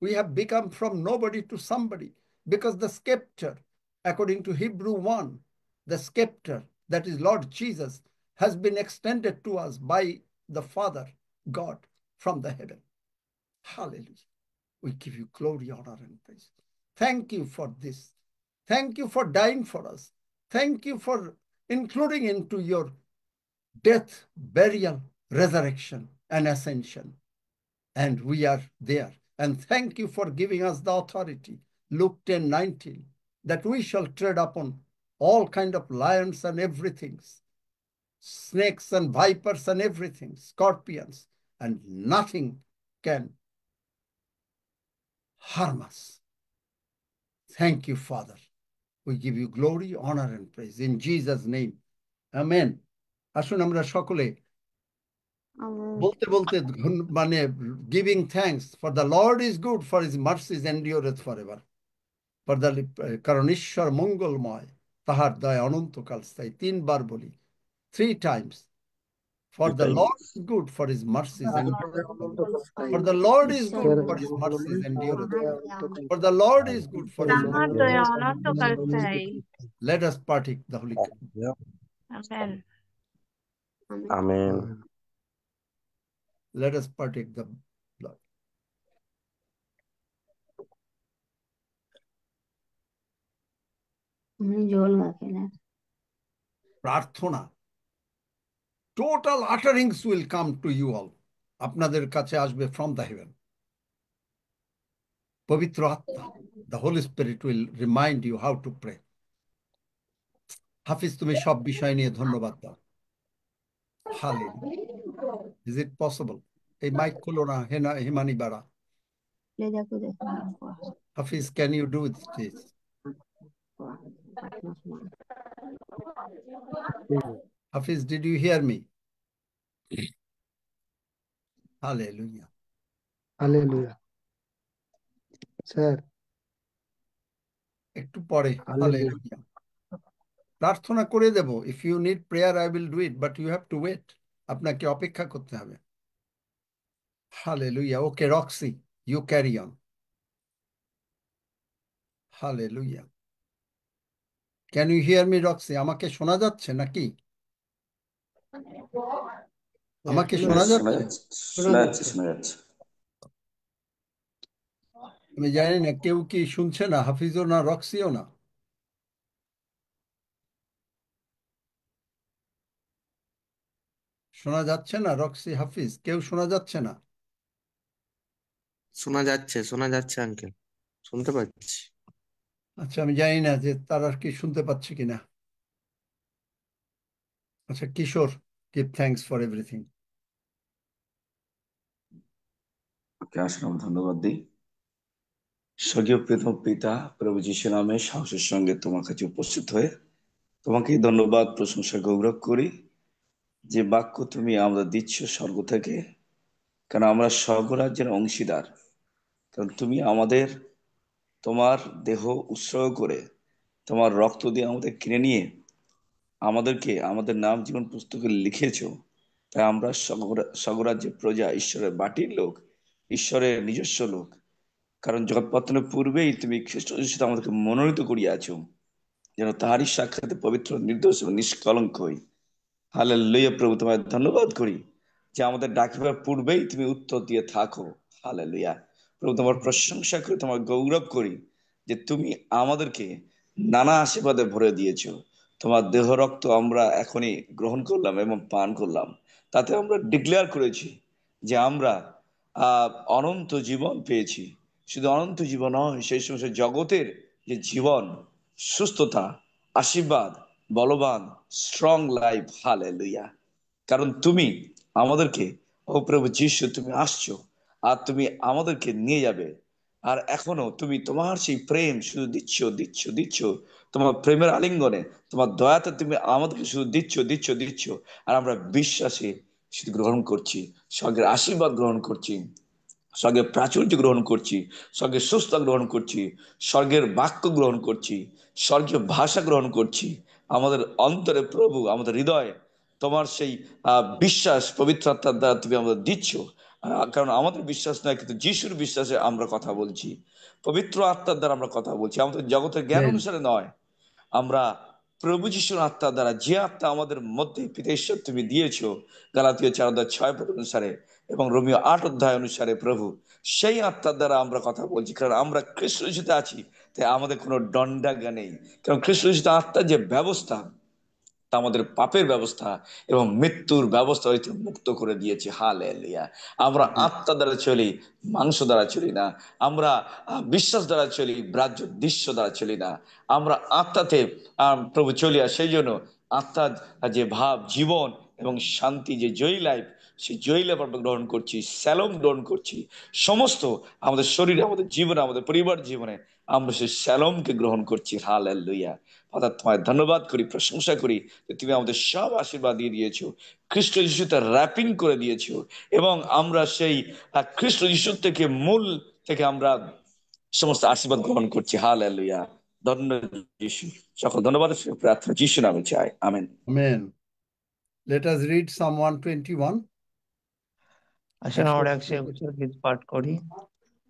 We have become from nobody to somebody, because the scepter, according to Hebrew 1, the scepter, that is Lord Jesus, has been extended to us by the Father God from the heaven. Hallelujah. We give you glory, honor, and praise. Thank you for this. Thank you for dying for us. Thank you for including into your death, burial, resurrection, and ascension. And we are there. And thank you for giving us the authority, Luke 10:19, that we shall tread upon all kind of lions and everything, snakes and vipers and everything, scorpions, and nothing can harm us. Thank you, Father. We give you glory, honor, and praise. In Jesus' name, amen. আসুন আমরা সকলে বলতে বলতে মানে giving thanks, for the Lord is good, for his mercies endureth forever. For the কারণ ঈশ্বর মঙ্গলময়, তাহার দয়া অনন্তকাল স্থায়ী। 3 বার বলি, 3 times. For the Lord is good, for his mercies endureth forever. For the Lord is good, for his mercies endureth forever. For the Lord is good, for his তাহার mercies. দয়া অনন্তকাল স্থায়ী। Let us partake the Holy Communion. Amen. Amen. Let us partake the blood. প্রার্থনা, total utterings will come to you all. আপনাদের কাছে আসবে from the heaven. পবিত্র আত্মা, the Holy Spirit will remind you how to pray. হাফিজ, তুমি সব বিষয় নিয়ে ধন্যবাদ দাও। Hallelujah. Is it possible? এই মাইক খুলো না, হিমানি বাড়া। Hafiz, can you do this? Hafiz, did you hear me? Hallelujah. Hallelujah. Sir. একটু পরে Hallelujah. প্রার্থনা করে দেব। If you need prayer, I will do it, but you have to wait. আপনাকে অপেক্ষা করতে হবে। Hallelujah. Okay, Roxy, you carry on. Hallelujah. Can you hear me, Roxy? আমাকে শোনা যাচ্ছে নাকি? আমাকে শোনা যাচ্ছে? শোনা যাচ্ছে। আমি জানি না কেউ কি শুনছে না, হাফিজও না, রক্সিও না। শোনা যাচ্ছে না রক্সি, হাফিজ, কেউ শোনা যাচ্ছে না? শোনা যাচ্ছে আঙ্কেল, শুনতে পাচ্ছি। আচ্ছা, আমি জানি না যে তারা কি শুনতে পাচ্ছে কিনা। আচ্ছা, কিশোর, give thanks for everything. ওকে, আসলে ধন্যবাদ দিই। স্বর্গীয় প্রথম পিতা, প্রভু যীশু নামে সাহসের সঙ্গে তোমার কাছে উপস্থিত হয়ে তোমাকে ধন্যবাদ, প্রশংসা, গৌরব করি যে বাক্য তুমি আমাদের দিচ্ছ স্বর্গ থেকে, কারণ আমরা স্বর্গরাজ্যের অংশীদার। কারণ তুমি আমাদের তোমার দেহ উৎসর্গ করে, তোমার রক্ত দিয়ে আমাদের কিনে নিয়ে আমাদেরকে আমাদের নাম জীবন পুস্তকে লিখেছো, তাই আমরা স্বর্গরাজ্যের প্রজা, ঈশ্বরের বাটির লোক, ঈশ্বরের নিজস্ব লোক। কারণ জগৎ পতনের পূর্বেই তুমি খ্রিস্ট যিশুতে আমাদেরকে মনোনীত করিয়াছো, যেন তাহারই সাক্ষাতে পবিত্র, নির্দোষ এবং নিষ্কলঙ্ক হই। হালেলুয়া। প্রভু, তোমায় ধন্যবাদ করি যে আমাদের ডাকিবার পূর্বেই তুমি উত্তর দিয়ে থাকো। হালেলুয়া। প্রভু, তোমার প্রশংসা করি, তোমার গৌরব করি যে তুমি আমাদেরকে নানা আশীর্বাদে ভরে দিয়েছো। তোমার দেহ রক্ত আমরা এখনই গ্রহণ করলাম এবং পান করলাম। তাতে আমরা ডিক্লেয়ার করেছি যে আমরা অনন্ত জীবন পেয়েছি। শুধু অনন্ত জীবন নয়, সেই সমস্ত জগতের যে জীবন, সুস্থতা, আশীর্বাদ, বলবান, স্ট্রং লাইফ। হালেলুয়া। কারণ তুমি আমাদেরকে, ও প্রভু যিশু, তুমি আসছো আর তুমি আমাদেরকে নিয়ে যাবে। আর এখনো তুমি তোমার সেই প্রেম শুধু দিচ্ছ, দিচ্ছ, দিচ্ছ। তোমার প্রেমের আলিঙ্গনে, তোমার দয়াতে তুমি আমাদেরকে শুধু দিচ্ছ, দিচ্ছ, দিচ্ছ। আর আমরা বিশ্বাসে শুধু গ্রহণ করছি, স্বর্গের আশীর্বাদ গ্রহণ করছি, স্বর্গের প্রাচুর্য গ্রহণ করছি, স্বর্গের সুস্থতা গ্রহণ করছি, স্বর্গের বাক্য গ্রহণ করছি, স্বর্গীয় ভাষা গ্রহণ করছি। আমাদের অন্তরে প্রভু, আমাদের হৃদয়ে তোমার সেই বিশ্বাস পবিত্র আত্মার দ্বারা তুমি আমাদের দিচ্ছ। কারণ আমাদের বিশ্বাস নয়, কিন্তু যিশুর বিশ্বাসে আমরা কথা বলছি, পবিত্র আত্মার দ্বারা আমরা কথা বলছি, আমাদের জগতের জ্ঞান অনুসারে নয়। আমরা প্রভু যিশুর আত্মার দ্বারা, যে আত্মা আমাদের মধ্যে পিতা ঈশ্বর তুমি দিয়েছো গালাতীয় 4:6 অনুসারে এবং রোমিও 8 অনুসারে, প্রভু সেই আত্মার দ্বারা আমরা কথা বলছি। কারণ আমরা খ্রিস্ট যিশুতে আছি, তাই আমাদের কোনো দণ্ডাজ্ঞা নেই। কারণ খ্রিস্ট যিশুতে আত্মার যে ব্যবস্থা, তা আমাদের পাপের ব্যবস্থা এবং মৃত্যুর ব্যবস্থা হইতে মুক্ত করে দিয়েছে। হালেলুয়া। আমরা আত্মা দ্বারা চলি, মাংস দ্বারা চলি না। আমরা বিশ্বাস দ্বারা চলি, ব্রাহ্য দৃশ্য দ্বারা চলি না। আমরা আত্মাতে প্রভু চলি। আর সেই জন্য আত্মার যে ভাব, জীবন এবং শান্তি, যে জয়ী লাইফ, সেই জয়ী লাইফ আমরা গ্রহণ করছি, স্যালম গ্রহণ করছি। সমস্ত আমাদের শরীরে, আমাদের জীবনে, আমাদের পরিবার জীবনে আমরা সেই স্যালমকে গ্রহণ করছি। হালেলুয়া। ফাদার, তোমায় ধন্যবাদ করি, প্রশংসা করি যে তুমি আমাদের সব আশীর্বাদ দিয়ে দিয়েছো, খ্রিস্ট যিশুতে র্যাপিং করে দিয়েছো। এবং আমরা সেই খ্রিস্ট যিশুর থেকে, মূল থেকে আমরা সমস্ত আশীর্বাদ গ্রহণ করছি। হালেলুয়া। ধন্যবাদ যিশু। সকল ধন্যবাদের সঙ্গে প্রার্থনা যিশু নামে চাই, amen. Amen. Let us read Psalm 121. আসুন আমরা একশো গীত পাঠ করি।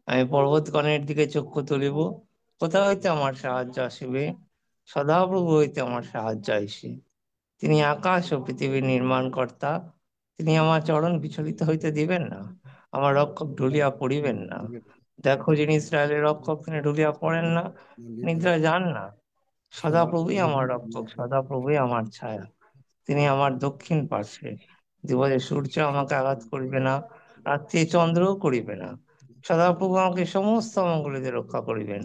আমি পর্বতগণের দিকে চক্ষু তুলিব, কোথা হইতে আমার সাহায্য আসিবে? সদাপ্রভু হইতে আমার সাহায্য আইসে। তিনি আকাশ ও পৃথিবীর নির্মাণ কর্তা। তিনি আমার চরণ বিচলিত হইতে দিবেন না, আমার রক্ষক ঢুলিয়া পড়িবেন না। দেখো, যিনি ইসরায়েলের রক্ষক, তিনি ঢুলিয়া পড়েন না, নিদ্রা যান না। সদাপ্রভুই আমার রক্ষক, সদাপ্রভুই আমার ছায়া। তিনি আমার দক্ষিণ পার্শ্বে। দিবসে সূর্য আমাকে আঘাত করিবে না, রাত্রি চন্দ্রও করিবে না। সদাপ্রভু আমাকে সমস্ত অমঙ্গলীতে রক্ষা করিবেন।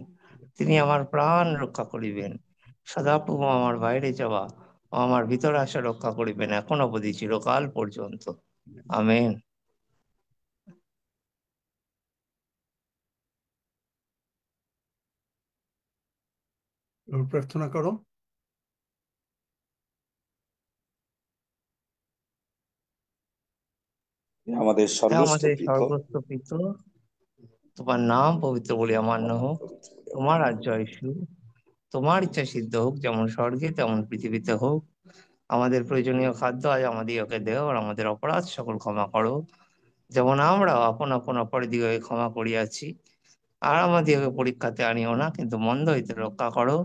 তিনি আমার প্রাণ রক্ষা করিবেন। সদাপ্রভু আমার বাইরে যাওয়া ও আমার ভিতরে আসা রক্ষা করিবেন, এখন অবধি চিরকাল পর্যন্ত। আমেন। প্রার্থনা করো। আমাদের স্বর্গস্থ স্বর্গস্থ পিতা, তোমার নাম পবিত্র বলিয়া মান্য হোক, তোমার রাজ্য আসুক, তোমার ইচ্ছা সিদ্ধ হোক, যেমন স্বর্গে তেমন পৃথিবীতে হোক। আমাদের প্রয়োজনীয় খাদ্য আজ আমাদিগকে দেও, আর আমাদের অপরাধ সকল ক্ষমা করো, যেমন আমরাও আপন আপন অপরাধীকে ক্ষমা করিয়াছি। আর আমাদিগকে পরীক্ষাতে আনিও না, কিন্তু মন্দ হইতে রক্ষা করো,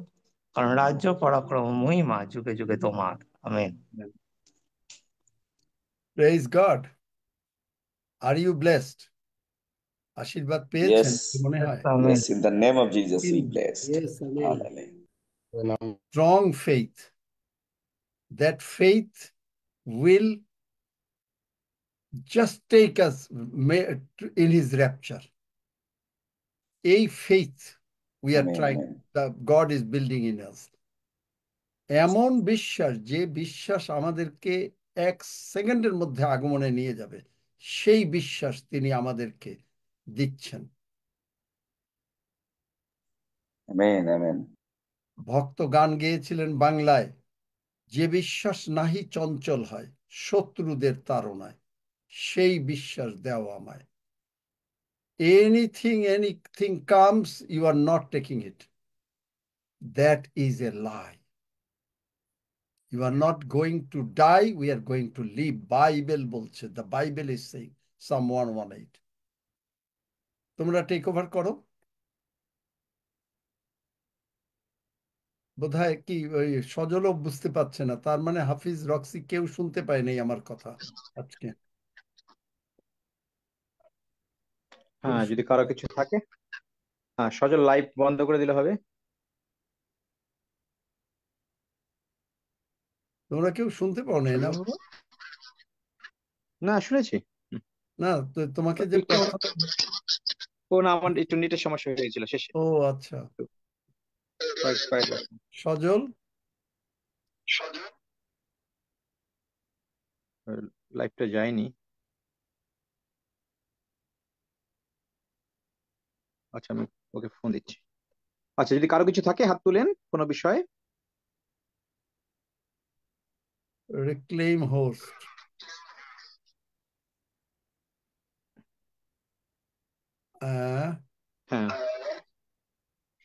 কারণ রাজ্য, পরাক্রম, মহিমা যুগে যুগে তোমার। Amen. Praise God. Are you blessed? আশীর্বাদ পেয়েছেন মনে হয়? Yes, in the name of Jesus we blessed. Yes, amen. Hallelujah. Strong faith. That faith will just take us in his rapture. A faith we are trying, that God is building in us. এমন বিশ্বাস, যে বিশ্বাস আমাদেরকে 1 সেকেন্ডের মধ্যে আগমনে নিয়ে যাবে, সেই বিশ্বাস তিনি আমাদেরকে দিচ্ছেন। Amen, amen. ভক্ত গান গেয়েছিলেন বাংলায়, যে বিশ্বাস নাহি চঞ্চল হয় শত্রুদের তাড়নায়, সেই বিশ্বাস দেও আমায়। Anything comes, you are not taking it. That is a lie. You are not going to die, we are going to live. Bible বলছে, the Bible is saying, Psalm 118. তোমরা টেক ওভার করো। বোধহয় কি ওই সজলও বুঝতে পারছে না, তার মানে হাফিজ, রক্সি কেউ শুনতে পায় নাই আমার কথা আজকে। হ্যাঁ, যদি কারো কিছু থাকে, হ্যাঁ, সজল লাইভ বন্ধ করে দিলে হবে। তোমরা কেউ শুনতে পাও নাই না বাবা? না, শুনেছি। না, তোমাকে যে ও না, আমার একটু নেটের সমস্যা হয়ে গেছিল শেষে। ও আচ্ছা। কয়েকবার সজল লাইভটা যায়নি। আচ্ছা, আমি ওকে ফোন দিচ্ছি। আচ্ছা, যদি কারো কিছু থাকে হাত তুলেন কোনো বিষয়ে। রিক্লেম হোস্ট, হ্যাঁ,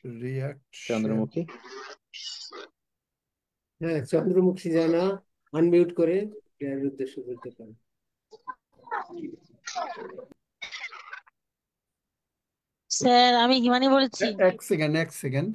রিয়াকশন। চন্দ্রমুখী। হ্যাঁ, চন্দ্রমুখী জানা আনমিউট করে এর উদ্দেশ্য বলতে পারে। স্যার আমি হিমানি বলছি। এক সেকেন্ড।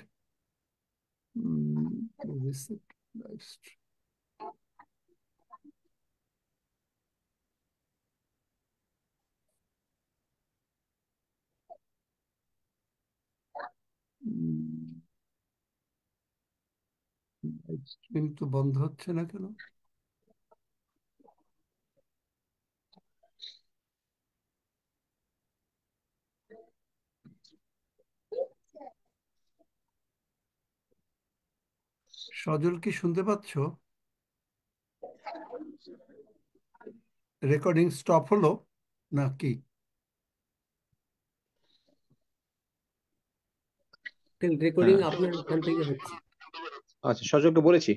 কিন্তু বন্ধ হচ্ছে না কেন? সজল কি শুনতে পাচ্ছ? রেকর্ডিং স্টপ হলো নাকি? রেকর্ডিং আপনার ওখান থেকে হচ্ছে। আচ্ছা, সজলকে বলেছি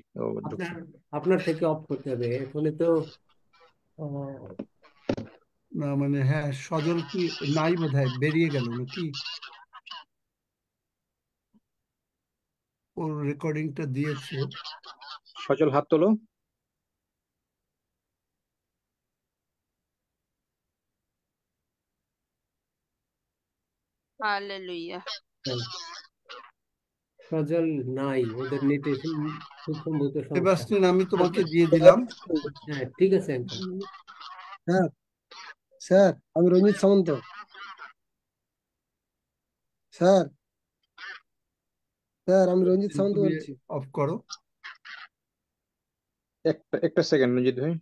আপনার থেকে অফ করতে হবে এখানে তো। না মানে হ্যাঁ, সজল কি নাই, বোধহয় বেরিয়ে গেল নাকি? ওর রেকর্ডিংটা দিয়েছে। সজল হাত তোলো। হালেলুয়া। সজল নাই, ওদের নেটে খুব সম্ভবত সমস্যা। সেবাস্টিন, আমি তোমাকে দিয়ে দিলাম। হ্যাঁ, ঠিক আছে আঙ্কেল। স্যার আমি রঞ্জিত সামন্ত। স্যার আমি রঞ্জিত সামন্ত বলছি। অফ করো। একটা সেকেন্ড রঞ্জিত ভাই।